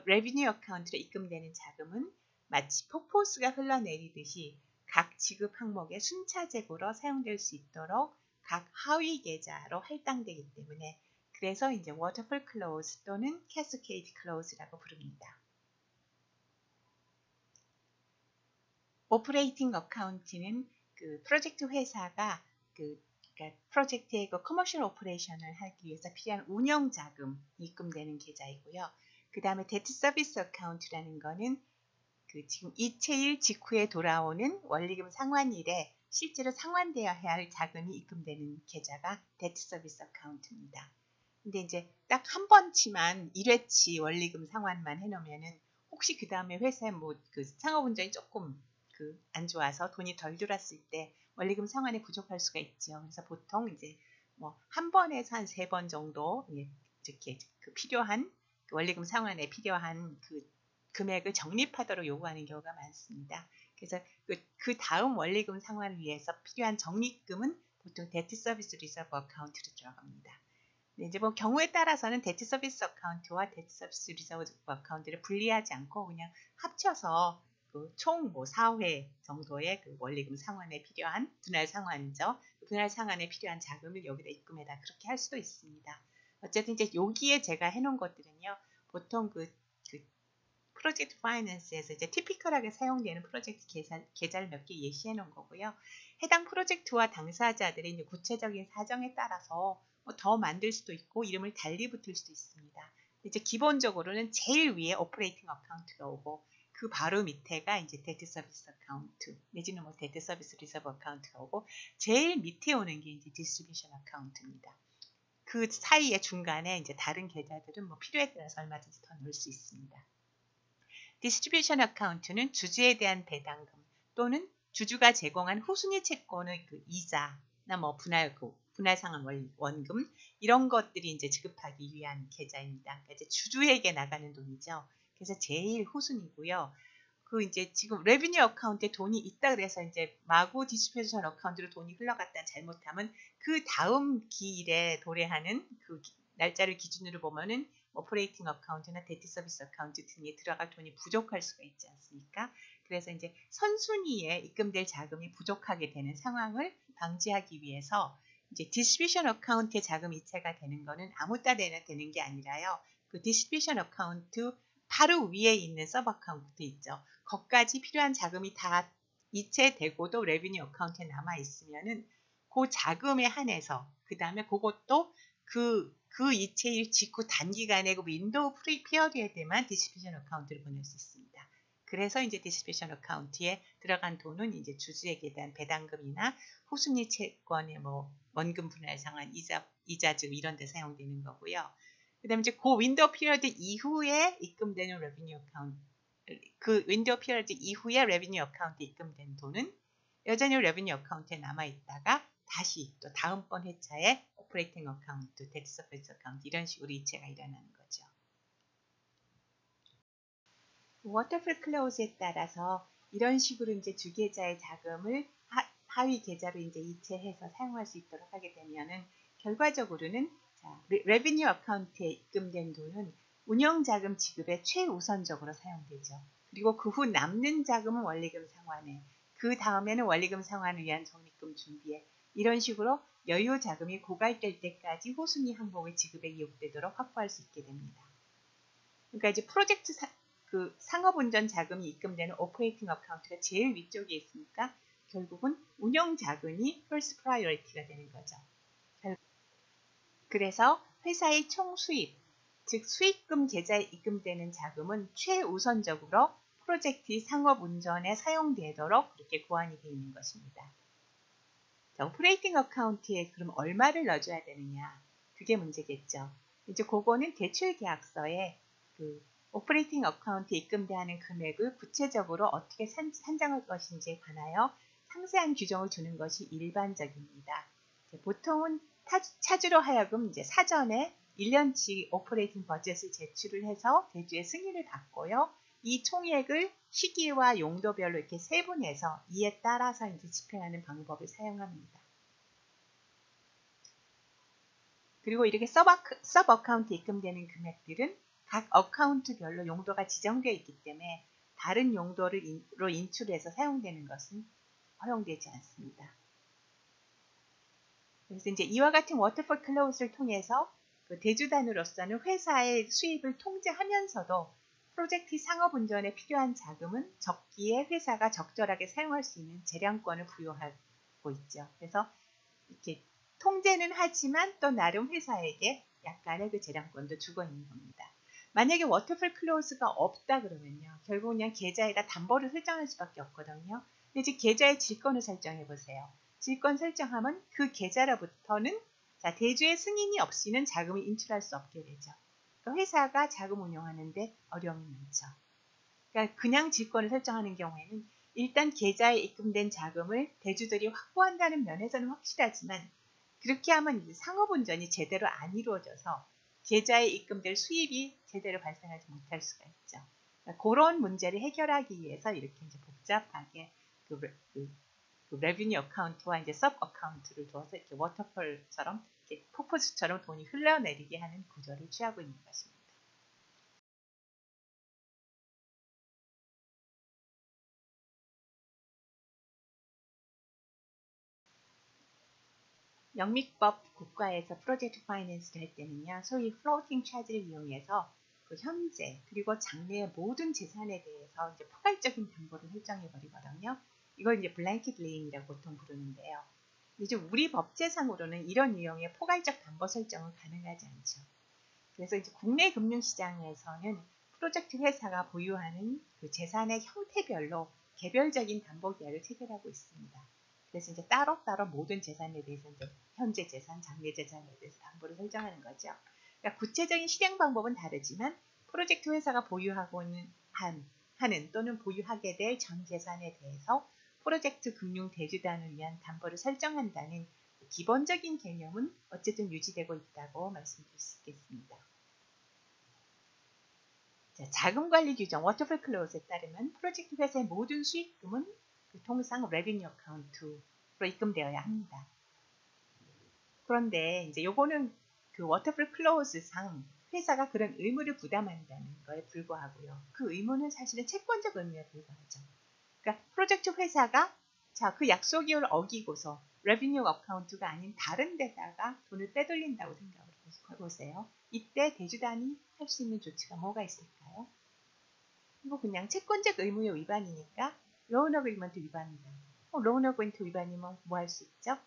레비뉴 어카운트로 입금되는 자금은 마치 폭포수가 흘러내리듯이 각 지급 항목의 순차적으로 사용될 수 있도록 각 하위 계좌로 할당되기 때문에, 그래서 이제 워터풀 클로즈 또는 캐스케이드 클로즈라고 부릅니다. 오퍼레이팅 어카운트는 그 프로젝트 회사가 그러니까 프로젝트의 그 커머셜 오퍼레이션을 하기 위해서 필요한 운영 자금이 입금되는 계좌이고요. 그 다음에 데트 서비스 어카운트라는 거는 그 지금 이체일 직후에 돌아오는 원리금 상환일에 실제로 상환되어야 할 자금이 입금되는 계좌가 데트 서비스 어카운트입니다. 근데 이제 딱 한 번치만 1회치 원리금 상환만 해놓으면은 혹시 그 다음에 회사에 뭐 그 상업 운전이 조금 그 안 좋아서 돈이 덜 들어왔을 때 원리금 상환이 부족할 수가 있죠. 그래서 보통 이제 뭐 한 번에서 한 3번 정도 이렇게 그 필요한 그 원리금 상환에 필요한 그 금액을 적립하도록 요구하는 경우가 많습니다. 그래서 그 다음 원리금 상환을 위해서 필요한 적립금은 보통 데트 서비스 리저브 어카운트로 들어갑니다. 이제 뭐 경우에 따라서는 데트 서비스 어카운트와 데트 서비스 리저브 어카운트를 분리하지 않고 그냥 합쳐서 그 총 뭐 4회 정도의 그 원리금 상환에 필요한 분할 상환이죠. 그 분할 상환에 필요한 자금을 여기다 입금해다 그렇게 할 수도 있습니다. 어쨌든 이제 여기에 제가 해놓은 것들은요, 보통 그 프로젝트 파이낸스에서 이제 티피컬하게 사용되는 프로젝트 계좌를 몇 개 예시해 놓은 거고요. 해당 프로젝트와 당사자들의 이제 구체적인 사정에 따라서 더 만들 수도 있고 이름을 달리 붙일 수도 있습니다. 이제 기본적으로는 제일 위에 오퍼레이팅 어카운트가 오고 그 바로 밑에가 이제 데트 서비스 어카운트 내지는 뭐 데트 서비스 리저브 어카운트가 오고 제일 밑에 오는 게 이제 디스트리뷰션 어카운트입니다. 그 사이에 중간에 이제 다른 계좌들은 뭐 필요에 따라서 얼마든지 더 넣을 수 있습니다. 디스트리뷰션 어카운트는 주주에 대한 배당금 또는 주주가 제공한 후순위 채권의 그 이자나 뭐 분할 상환 원금 이런 것들이 이제 지급하기 위한 계좌입니다. 그러니까 이제 주주에게 나가는 돈이죠. 그래서 제일 후순위고요. 그 이제 지금 레비뉴 어카운트에 돈이 있다 그래서 이제 마구 디스트리뷰션 어카운트로 돈이 흘러갔다 잘못하면 그 다음 기일에 도래하는 그 날짜를 기준으로 보면은 오퍼레이팅 어카운트나 데트 서비스 어카운트 등에 들어갈 돈이 부족할 수가 있지 않습니까? 그래서 이제 선순위에 입금될 자금이 부족하게 되는 상황을 방지하기 위해서 이제 디스트리뷰션 어카운트에 자금 이체가 되는 거는 아무 때나 되는 게 아니라요. 그 디스트리뷰션 어카운트 바로 위에 있는 서브 어카운트 있죠. 거기까지 필요한 자금이 다 이체되고도 레비뉴 어카운트에 남아 있으면은 그 자금에 한해서 그 다음에 그것도 그 이체일 직후 단기간에 그 윈도우 프리 피어리어드에만 디스트리뷰션 어카운트를 보낼 수 있습니다. 그래서 이제 디스트리뷰션 어카운트에 들어간 돈은 이제 주주에게 대한 배당금이나 후순위 채권의 뭐 원금 분할 상환, 이자즉 이런 데 사용되는 거고요. 그다음에 이제 그 윈도우 피어리어드 이후에 입금되는 레비뉴 어카운트, 그 윈도우 피어리어드 이후에 레비뉴 어카운트에 입금된 돈은 여전히 레비뉴 어카운트에 남아 있다가 다시 또 다음번 회차에 오퍼레이팅 어카운트, 데트 서비스 어카운트 이런 식으로 이체가 일어나는 거죠. 워터풀 클로즈에 따라서 이런 식으로 이제 주계좌의 자금을 하위 계좌로 이제 이체해서 사용할 수 있도록 하게 되면은 결과적으로는 레비뉴 어카운트에 입금된 돈은 운영 자금 지급에 최우선적으로 사용되죠. 그리고 그 후 남는 자금은 원리금 상환에, 그 다음에는 원리금 상환을 위한 적립금 준비에 이런 식으로 여유 자금이 고갈될 때까지 호순위 항목의 지급에 이용되도록 확보할 수 있게 됩니다. 그러니까 이제 프로젝트 그 상업운전 자금이 입금되는 오퍼레이팅 어카운트가 제일 위쪽에 있으니까 결국은 운영 자금이 first priority가 되는 거죠. 그래서 회사의 총 수입, 즉 수익금 계좌에 입금되는 자금은 최우선적으로 프로젝트의 상업운전에 사용되도록 그렇게 고안이 되어 있는 것입니다. 자, 오퍼레이팅 어카운트에 그럼 얼마를 넣어줘야 되느냐? 그게 문제겠죠. 이제 그거는 대출 계약서에 그 오퍼레이팅 어카운트에 입금되는 금액을 구체적으로 어떻게 산정할 것인지에 관하여 상세한 규정을 두는 것이 일반적입니다. 보통은 차주로 하여금 이제 사전에 1년치 오퍼레이팅 버젯을 제출을 해서 대주의 승인을 받고요. 이 총액을 시기와 용도별로 이렇게 세분해서 이에 따라서 이제 집행하는 방법을 사용합니다. 그리고 이렇게 서브 어카운트에 입금되는 금액들은 각 어카운트별로 용도가 지정되어 있기 때문에 다른 용도로 인출해서 사용되는 것은 허용되지 않습니다. 그래서 이제 이와 같은 워터폴 클로즈를 통해서 그 대주단으로서는 회사의 수입을 통제하면서도 프로젝트 상업운전에 필요한 자금은 적기에 회사가 적절하게 사용할 수 있는 재량권을 부여하고 있죠. 그래서 이렇게 통제는 하지만 또 나름 회사에게 약간의 그 재량권도 주고 있는 겁니다. 만약에 워터폴 클로즈가 없다 그러면요. 결국 그냥 계좌에다 담보를 설정할 수밖에 없거든요. 근데 이제 계좌의 질권을 설정해 보세요. 질권 설정하면 그 계좌로부터는 자, 대주의 승인이 없이는 자금을 인출할 수 없게 되죠. 그러니까 회사가 자금 운용하는데 어려움이 많죠. 그러니까 그냥 질권을 설정하는 경우에는 일단 계좌에 입금된 자금을 대주들이 확보한다는 면에서는 확실하지만 그렇게 하면 이제 상업운전이 제대로 안 이루어져서 계좌에 입금될 수입이 제대로 발생하지 못할 수가 있죠. 그러니까 그런 문제를 해결하기 위해서 이렇게 이제 복잡하게 그 레비뉴 어카운트와 이제 서브 어카운트를 두어서 이렇게 워터폴처럼 이렇게 폭포수처럼 돈이 흘러내리게 하는 구조를 취하고 있는 것입니다. 영미법 국가에서 프로젝트 파이낸스를 할 때는요, 소위 플로팅 차지를 이용해서 그 현재 그리고 장래의 모든 재산에 대해서 이제 포괄적인 담보를 설정해 버리거든요. 이걸 이제 블랭킷 레인이라고 보통 부르는데요. 이제 우리 법제상으로는 이런 유형의 포괄적 담보 설정은 가능하지 않죠. 그래서 이제 국내 금융시장에서는 프로젝트 회사가 보유하는 그 재산의 형태별로 개별적인 담보 계약을 체결하고 있습니다. 그래서 이제 따로따로 모든 재산에 대해서 이제 현재 재산, 장래 재산에 대해서 담보를 설정하는 거죠. 그러니까 구체적인 실행 방법은 다르지만 프로젝트 회사가 보유하고는 하는 또는 보유하게 될 전 재산에 대해서 프로젝트 금융 대주단을 위한 담보를 설정한다는 기본적인 개념은 어쨌든 유지되고 있다고 말씀드릴 수 있겠습니다. 자, 자금관리 규정 워터폴 클로즈에 따르면 프로젝트 회사의 모든 수익금은 그 통상 레비뉴 어카운트로 입금되어야 합니다. 그런데 이제 요거는 그 워터폴 클로즈상 회사가 그런 의무를 부담한다는 거에 불과하고요. 그 의무는 사실은 채권적 의무에 불과하죠. 그러니까 프로젝트 회사가 자, 그 약속을 어기고서 레비뉴 어카운트가 아닌 다른 데다가 돈을 빼돌린다고 생각을 해보세요. 이때 대주단이 할 수 있는 조치가 뭐가 있을까요? 이거 그냥 채권적 의무의 위반이니까 로운 어그리먼트 위반이다. 로운 어그리먼트 위반이면 뭐 할 수 있죠?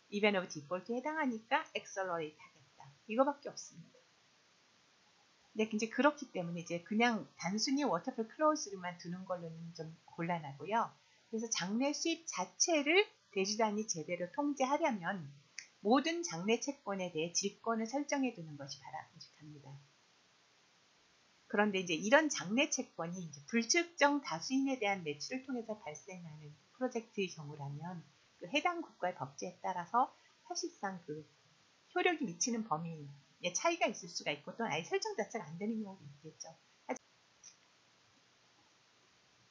이벤트 오브 디폴트에 해당하니까 엑셀러레이트 하겠다. 이거밖에 없습니다. 근데 이제 그렇기 때문에 이제 그냥 단순히 워터폴 클로즈만 두는 걸로는 좀 곤란하고요. 그래서 장래 수입 자체를 대주단이 제대로 통제하려면 모든 장래 채권에 대해 질권을 설정해 두는 것이 바람직합니다. 그런데 이제 이런 장래 채권이 이제 불특정 다수인에 대한 매출을 통해서 발생하는 프로젝트의 경우라면 그 해당 국가의 법제에 따라서 사실상 그 효력이 미치는 범위에 차이가 있을 수가 있고 또 아예 설정 자체가 안 되는 경우도 있겠죠.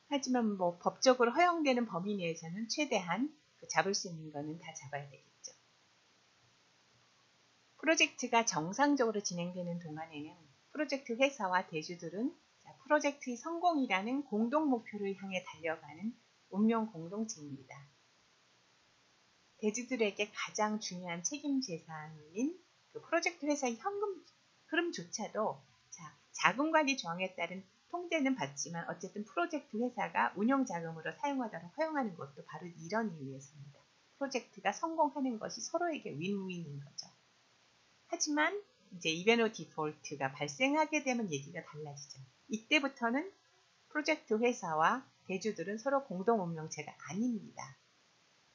하지만 뭐 법적으로 허용되는 범위 내에서는 최대한 그 잡을 수 있는 거는 다 잡아야 되겠죠. 프로젝트가 정상적으로 진행되는 동안에는 프로젝트 회사와 대주들은 프로젝트의 성공이라는 공동 목표를 향해 달려가는 운명 공동체입니다. 대주들에게 가장 중요한 책임 재산인 그 프로젝트 회사의 현금 흐름조차도 자금 관리 조항에 따른 통제는 받지만 어쨌든 프로젝트 회사가 운영 자금으로 사용하도록 허용하는 것도 바로 이런 이유에서입니다. 프로젝트가 성공하는 것이 서로에게 윈윈인 거죠. 하지만 이제 이벤트 디폴트가 발생하게 되면 얘기가 달라지죠. 이때부터는 프로젝트 회사와 대주들은 서로 공동 운명체가 아닙니다.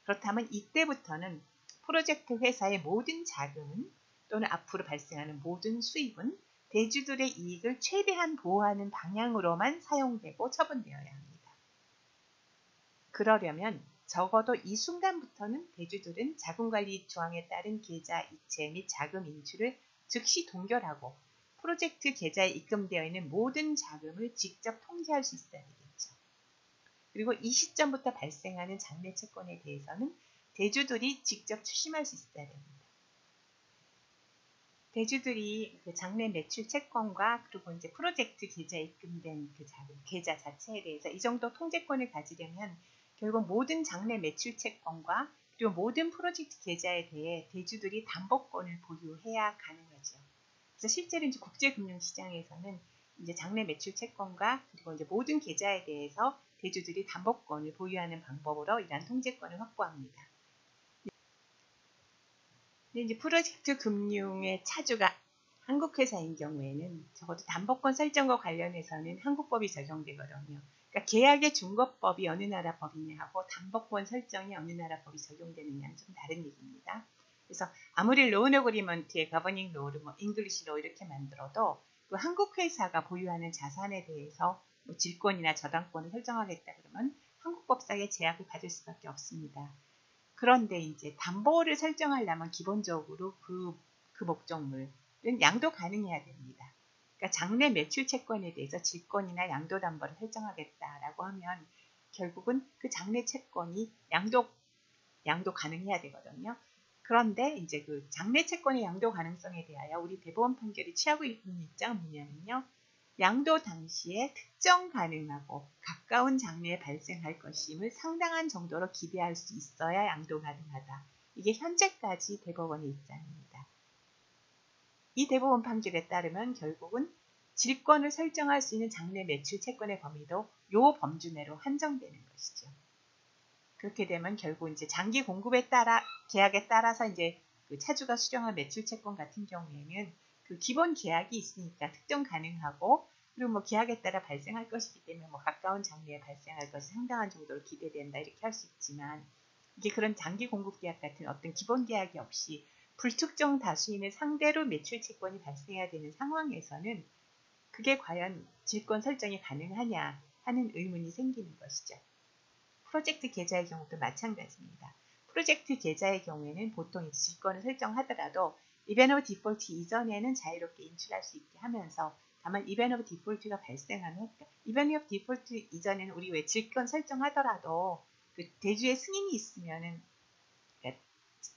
그렇다면 이때부터는 프로젝트 회사의 모든 자금은 또는 앞으로 발생하는 모든 수입은 대주들의 이익을 최대한 보호하는 방향으로만 사용되고 처분되어야 합니다. 그러려면 적어도 이 순간부터는 대주들은 자금관리 조항에 따른 계좌 이체 및 자금 인출을 즉시 동결하고 프로젝트 계좌에 입금되어 있는 모든 자금을 직접 통제할 수 있어야 되겠죠. 그리고 이 시점부터 발생하는 장래 채권에 대해서는 대주들이 직접 추심할 수 있어야 됩니다. 대주들이 그 장래 매출 채권과 그리고 이제 프로젝트 계좌에 입금된 그 자금, 계좌 자체에 대해서 이 정도 통제권을 가지려면 결국 모든 장래 매출 채권과 그리고 모든 프로젝트 계좌에 대해 대주들이 담보권을 보유해야 가능하죠. 그래서 실제로 이제 국제금융시장에서는 이제 장래 매출 채권과 그리고 이제 모든 계좌에 대해서 대주들이 담보권을 보유하는 방법으로 이러한 통제권을 확보합니다. 근데 이제 프로젝트 금융의 차주가 한국 회사인 경우에는 적어도 담보권 설정과 관련해서는 한국법이 적용되거든요. 그러니까 계약의 준거법이 어느 나라 법이냐하고 담보권 설정이 어느 나라 법이 적용되느냐는 좀 다른 얘기입니다. 그래서 아무리 로운 어그리먼트에 거버닝 로우를 뭐 잉글리시 로우 이렇게 만들어도 그 한국 회사가 보유하는 자산에 대해서 뭐 질권이나 저당권을 설정하겠다 그러면 한국법상의 제약을 가질 수밖에 없습니다. 그런데 이제 담보를 설정하려면 기본적으로 그 목적물은 양도 가능해야 됩니다. 그러니까 장래 매출 채권에 대해서 질권이나 양도 담보를 설정하겠다라고 하면 결국은 그 장래 채권이 양도 가능해야 되거든요. 그런데 이제 그 장래 채권의 양도 가능성에 대하여 우리 대법원 판결이 취하고 있는 입장은 뭐냐면요. 양도 당시에 특정 가능하고 가까운 장래에 발생할 것임을 상당한 정도로 기대할 수 있어야 양도 가능하다. 이게 현재까지 대법원의 입장입니다. 이 대법원 판결에 따르면 결국은 질권을 설정할 수 있는 장래 매출 채권의 범위도 요 범주 내로 한정되는 것이죠. 그렇게 되면 결국 이제 장기 공급에 따라 계약에 따라서 이제 그 차주가 수령한 매출 채권 같은 경우에는 그 기본 계약이 있으니까 특정 가능하고 그리고 뭐 계약에 따라 발생할 것이기 때문에 뭐 가까운 장래에 발생할 것이 상당한 정도로 기대된다 이렇게 할 수 있지만 이게 그런 장기 공급 계약 같은 어떤 기본 계약이 없이 불특정 다수인을 상대로 매출 채권이 발생해야 되는 상황에서는 그게 과연 질권 설정이 가능하냐 하는 의문이 생기는 것이죠. 프로젝트 계좌의 경우도 마찬가지입니다. 프로젝트 계좌의 경우에는 보통 질권을 설정하더라도 이벤트 오브 디폴트 이전에는 자유롭게 인출할 수 있게 하면서 다만 이벤트 오브 디폴트가 발생하면 이벤트 오브 디폴트 이전에는 우리 왜 질권 설정하더라도 그 대주의 승인이 있으면은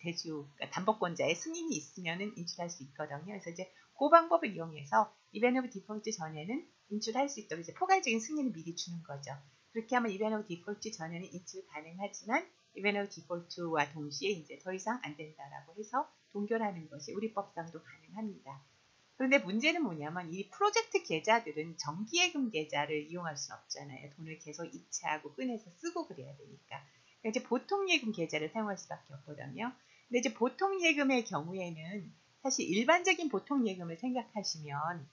그러니까 담보권자의 승인이 있으면은 인출할 수 있거든요. 그래서 이제 그 방법을 이용해서 이벤트 오브 디폴트 전에는 인출할 수 있도록 이제 포괄적인 승인을 미리 주는 거죠. 그렇게 하면 이벤트 오브 디폴트 전에는 인출 가능하지만 이벤트 오브 디폴트와 동시에 이제 더 이상 안 된다라고 해서 동결하는 것이 우리 법상도 가능합니다. 그런데 문제는 뭐냐면 이 프로젝트 계좌들은 정기예금 계좌를 이용할 수는 없잖아요. 돈을 계속 이체하고 꺼내서 쓰고 그래야 되니까. 그러니까 이제 보통 예금 계좌를 사용할 수밖에 없거든요. 근데 이제 보통 예금의 경우에는 사실 일반적인 보통 예금을 생각하시면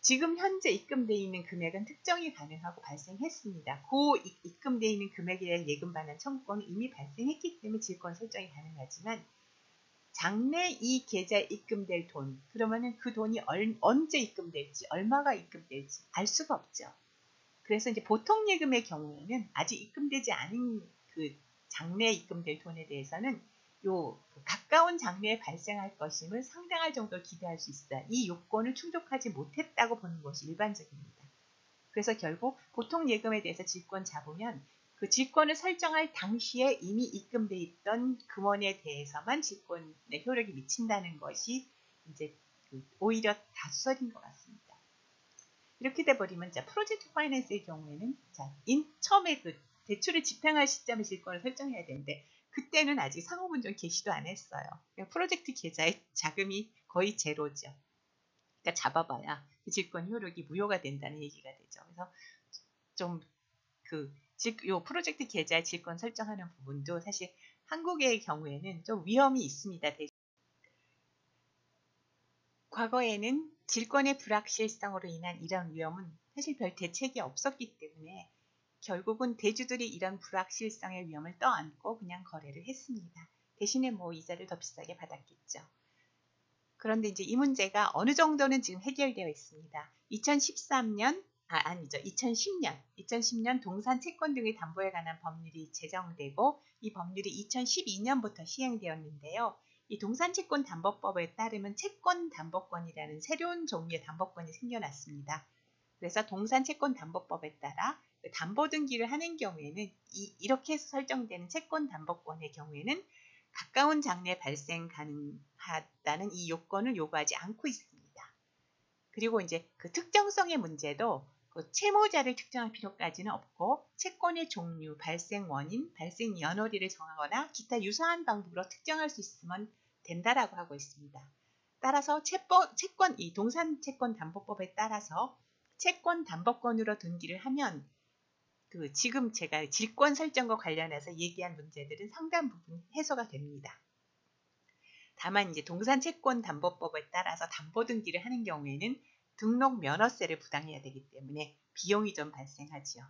지금 현재 입금되어 있는 금액은 특정이 가능하고 발생했습니다. 그 입금되어 있는 금액에 대한 예금 반환 청구권은 이미 발생했기 때문에 질권 설정이 가능하지만 장래 이 계좌에 입금될 돈, 그러면은 그 돈이 언제 입금될지, 얼마가 입금될지 알 수가 없죠. 그래서 이제 보통 예금의 경우에는 아직 입금되지 않은 그 장래에 입금될 돈에 대해서는 요 가까운 장래에 발생할 것임을 상당할 정도로 기대할 수 있다. 이 요건을 충족하지 못했다고 보는 것이 일반적입니다. 그래서 결국 보통 예금에 대해서 질권 잡으면 그 질권을 설정할 당시에 이미 입금돼 있던 금원에 대해서만 질권의 효력이 미친다는 것이 이제 오히려 다수설인 것 같습니다. 이렇게 돼버리면 프로젝트 파이낸스의 경우에는 처음에 그 대출을 집행할 시점에 질권을 설정해야 되는데 그때는 아직 상호분종 개시도 안 했어요. 프로젝트 계좌에 자금이 거의 제로죠. 그러니까 잡아봐야 그 질권 효력이 무효가 된다는 얘기가 되죠. 그래서 좀 요 프로젝트 계좌 질권 설정하는 부분도 사실 한국의 경우에는 좀 위험이 있습니다. 과거에는 질권의 불확실성으로 인한 이런 위험은 사실 별 대책이 없었기 때문에 결국은 대주들이 이런 불확실성의 위험을 떠안고 그냥 거래를 했습니다. 대신에 뭐 이자를 더 비싸게 받았겠죠. 그런데 이제 이 문제가 어느 정도는 지금 해결되어 있습니다. 2010년 동산 채권 등의 담보에 관한 법률이 제정되고 이 법률이 2012년부터 시행되었는데요. 이 동산채권 담보법에 따르면 채권 담보권이라는 새로운 종류의 담보권이 생겨났습니다. 그래서 동산채권 담보법에 따라 담보 등기를 하는 경우에는 이렇게 해서 설정되는 채권 담보권의 경우에는 가까운 장래 발생 가능하다는 이 요건을 요구하지 않고 있습니다. 그리고 이제 그 특정성의 문제도 그 채무자를 특정할 필요까지는 없고 채권의 종류, 발생 원인, 발생 연월일을 정하거나 기타 유사한 방법으로 특정할 수 있으면 된다라고 하고 있습니다. 따라서 이 동산채권 담보법에 따라서 채권 담보권으로 등기를 하면 지금 제가 질권 설정과 관련해서 얘기한 문제들은 상당 부분 해소가 됩니다. 다만 이제 동산채권 담보법에 따라서 담보 등기를 하는 경우에는 등록 면허세를 부담해야 되기 때문에 비용이 좀 발생하지요.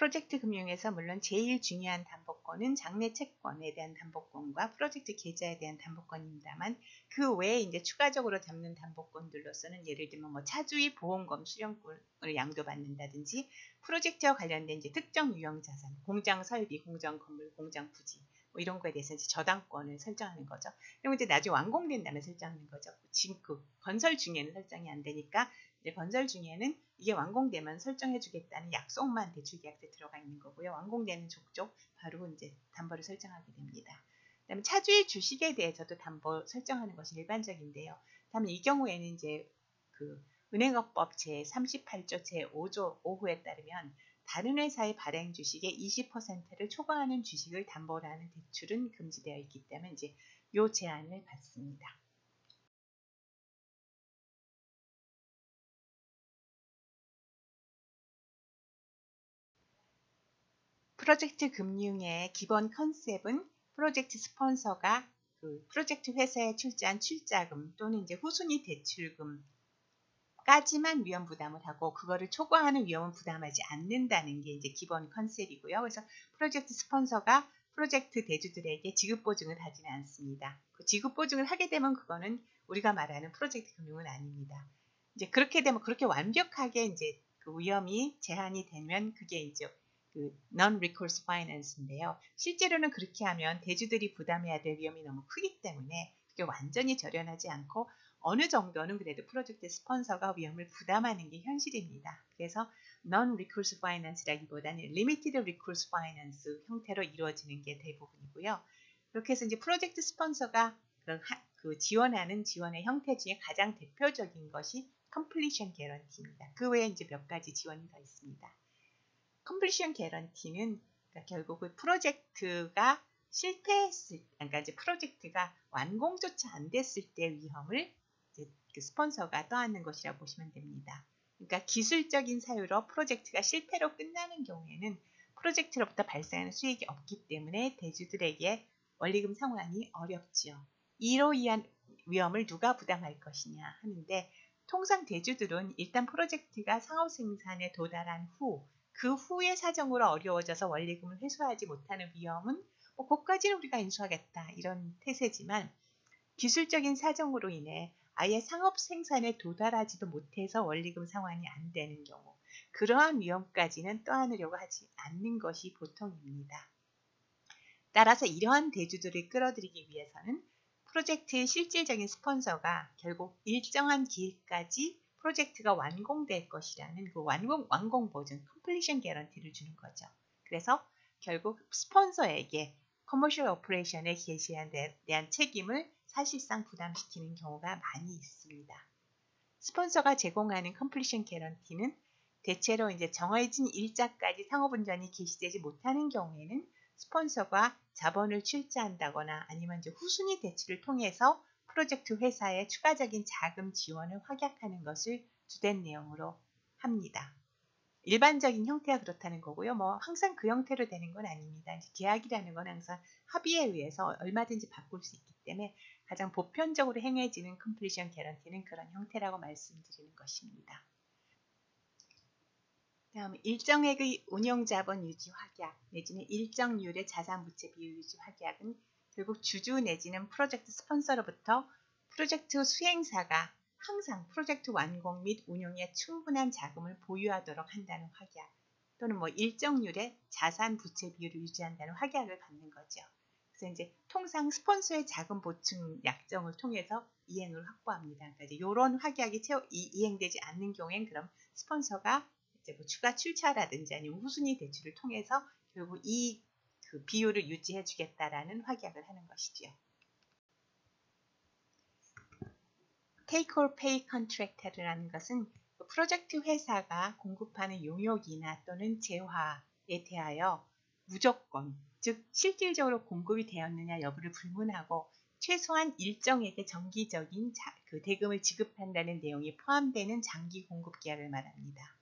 프로젝트 금융에서 물론 제일 중요한 담보권은 장래 채권에 대한 담보권과 프로젝트 계좌에 대한 담보권입니다만 그 외에 이제 추가적으로 잡는 담보권들로서는 예를 들면 뭐 차주의 보험금 수령권을 양도받는다든지 프로젝트와 관련된 이제 특정 유형 자산, 공장 설비, 공장 건물, 공장 부지 뭐 이런 거에 대해서 이제 저당권을 설정하는 거죠. 그리고 이제 나중에 완공된 다음에 설정하는 거죠. 지금 건설 중에는 설정이 안 되니까 이제 건설 중에는 이게 완공되면 설정해주겠다는 약속만 대출계약서에 들어가 있는 거고요. 완공되는 족족 바로 이제 담보를 설정하게 됩니다. 그다음에 차주의 주식에 대해서도 담보 설정하는 것이 일반적인데요. 다만 이 경우에는 이제 은행업법 제38조 제5조 5호에 따르면 다른 회사의 발행 주식의 20%를 초과하는 주식을 담보로 하는 대출은 금지되어 있기 때문에 이제 요 제한을 받습니다. 프로젝트 금융의 기본 컨셉은 프로젝트 스폰서가 프로젝트 회사에 출자한 출자금 또는 이제 후순위 대출금까지만 위험 부담을 하고 그거를 초과하는 위험은 부담하지 않는다는 게 이제 기본 컨셉이고요. 그래서 프로젝트 스폰서가 프로젝트 대주들에게 지급 보증을 하지는 않습니다. 그 지급 보증을 하게 되면 그거는 우리가 말하는 프로젝트 금융은 아닙니다. 이제 그렇게 되면 그렇게 완벽하게 이제 그 위험이 제한이 되면 그게 이제 non-recourse finance인데요. 실제로는 그렇게 하면 대주들이 부담해야 될 위험이 너무 크기 때문에 그게 완전히 절연하지 않고 어느 정도는 그래도 프로젝트 스폰서가 위험을 부담하는 게 현실입니다. 그래서 non-recourse finance라기보다는 limited recourse finance 형태로 이루어지는 게 대부분이고요. 그렇게 해서 이제 프로젝트 스폰서가 지원하는 지원의 형태 중에 가장 대표적인 것이 completion guarantee입니다. 그 외에 이제 몇 가지 지원이 더 있습니다. 컴플리션 개런티는 그러니까 결국 프로젝트가 실패했을 그러니까 이제 프로젝트가 완공조차 안 됐을 때 위험을 이제 스폰서가 떠안는 것이라고 보시면 됩니다. 그러니까 기술적인 사유로 프로젝트가 실패로 끝나는 경우에는 프로젝트로부터 발생하는 수익이 없기 때문에 대주들에게 원리금 상환이 어렵지요. 이로 인한 위험을 누가 부담할 것이냐 하는데 통상 대주들은 일단 프로젝트가 상업 생산에 도달한 후 그 후의 사정으로 어려워져서 원리금을 회수하지 못하는 위험은 그것까지는 우리가 인수하겠다 이런 태세지만 기술적인 사정으로 인해 아예 상업 생산에 도달하지도 못해서 원리금 상환이 안 되는 경우 그러한 위험까지는 떠안으려고 하지 않는 것이 보통입니다. 따라서 이러한 대주들을 끌어들이기 위해서는 프로젝트의 실질적인 스폰서가 결국 일정한 기일까지 프로젝트가 완공될 것이라는 그 완공 보증, completion guarantee를 주는 거죠. 그래서 결국 스폰서에게 커머셜 오퍼레이션의 개시에 대한 책임을 사실상 부담시키는 경우가 많이 있습니다. 스폰서가 제공하는 completion guarantee는 대체로 이제 정해진 일자까지 상호분전이 개시되지 못하는 경우에는 스폰서가 자본을 출자한다거나 아니면 이제 후순위 대출을 통해서 프로젝트 회사에 추가적인 자금 지원을 확약하는 것을 주된 내용으로 합니다. 일반적인 형태가 그렇다는 거고요. 뭐 항상 그 형태로 되는 건 아닙니다. 계약이라는 건 항상 합의에 의해서 얼마든지 바꿀 수 있기 때문에 가장 보편적으로 행해지는 컴플리션 개런티는 그런 형태라고 말씀드리는 것입니다. 다음 일정액의 운용자본 유지 확약 내지는 일정률의 자산부채 비율 유지 확약은 결국 주주 내지는 프로젝트 스폰서로부터 프로젝트 수행사가 항상 프로젝트 완공 및 운용에 충분한 자금을 보유하도록 한다는 확약 또는 뭐 일정률의 자산부채 비율을 유지한다는 확약을 받는 거죠. 그래서 이제 통상 스폰서의 자금 보충 약정을 통해서 이행을 확보합니다. 그러니까 이제 이런 확약이 이행되지 않는 경우엔 그럼 스폰서가 이제 뭐 추가 출처라든지 아니면 후순위 대출을 통해서 결국 그 비율을 유지해 주겠다라는 확약을 하는 것이지요. Take or Pay Contract라는 것은 프로젝트 회사가 공급하는 용역이나 또는 재화에 대하여 무조건, 즉 실질적으로 공급이 되었느냐 여부를 불문하고 최소한 일정액의 정기적인 그 대금을 지급한다는 내용이 포함되는 장기 공급 계약을 말합니다.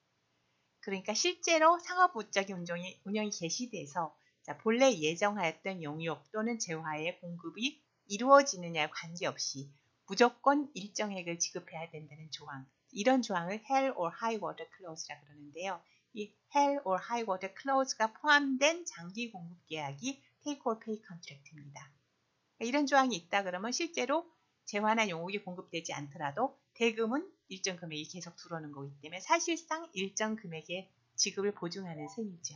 그러니까 실제로 상업적인 운영이 개시돼서 본래 예정하였던 용역 또는 재화의 공급이 이루어지느냐에 관계없이 무조건 일정액을 지급해야 된다는 조항, 이런 조항을 Hell or High Water Clause라고 그러는데요. 이 Hell or High Water Clause가 포함된 장기 공급 계약이 Take or Pay Contract입니다. 이런 조항이 있다 그러면 실제로 재화나 용역이 공급되지 않더라도 대금은 일정 금액이 계속 들어오는 거기 때문에 사실상 일정 금액의 지급을 보증하는 셈이죠.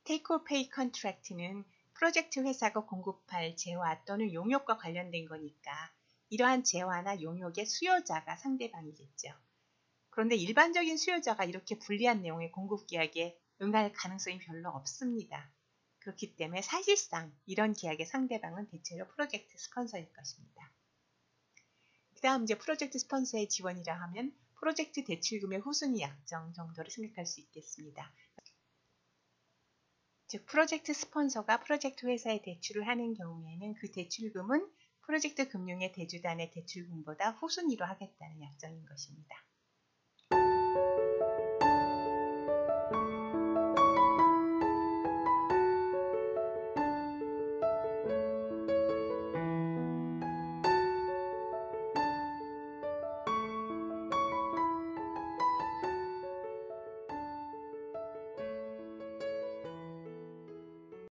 Take or Pay Contract는 프로젝트 회사가 공급할 재화 또는 용역과 관련된 거니까 이러한 재화나 용역의 수요자가 상대방이겠죠. 그런데 일반적인 수요자가 이렇게 불리한 내용의 공급 계약에 응할 가능성이 별로 없습니다. 그렇기 때문에 사실상 이런 계약의 상대방은 대체로 프로젝트 스폰서일 것입니다. 그 다음 이제 프로젝트 스폰서의 지원이라 하면 프로젝트 대출금의 후순위 약정 정도를 생각할 수 있겠습니다. 즉 프로젝트 스폰서가 프로젝트 회사에 대출을 하는 경우에는 그 대출금은 프로젝트 금융의 대주단의 대출금보다 후순위로 하겠다는 약정인 것입니다.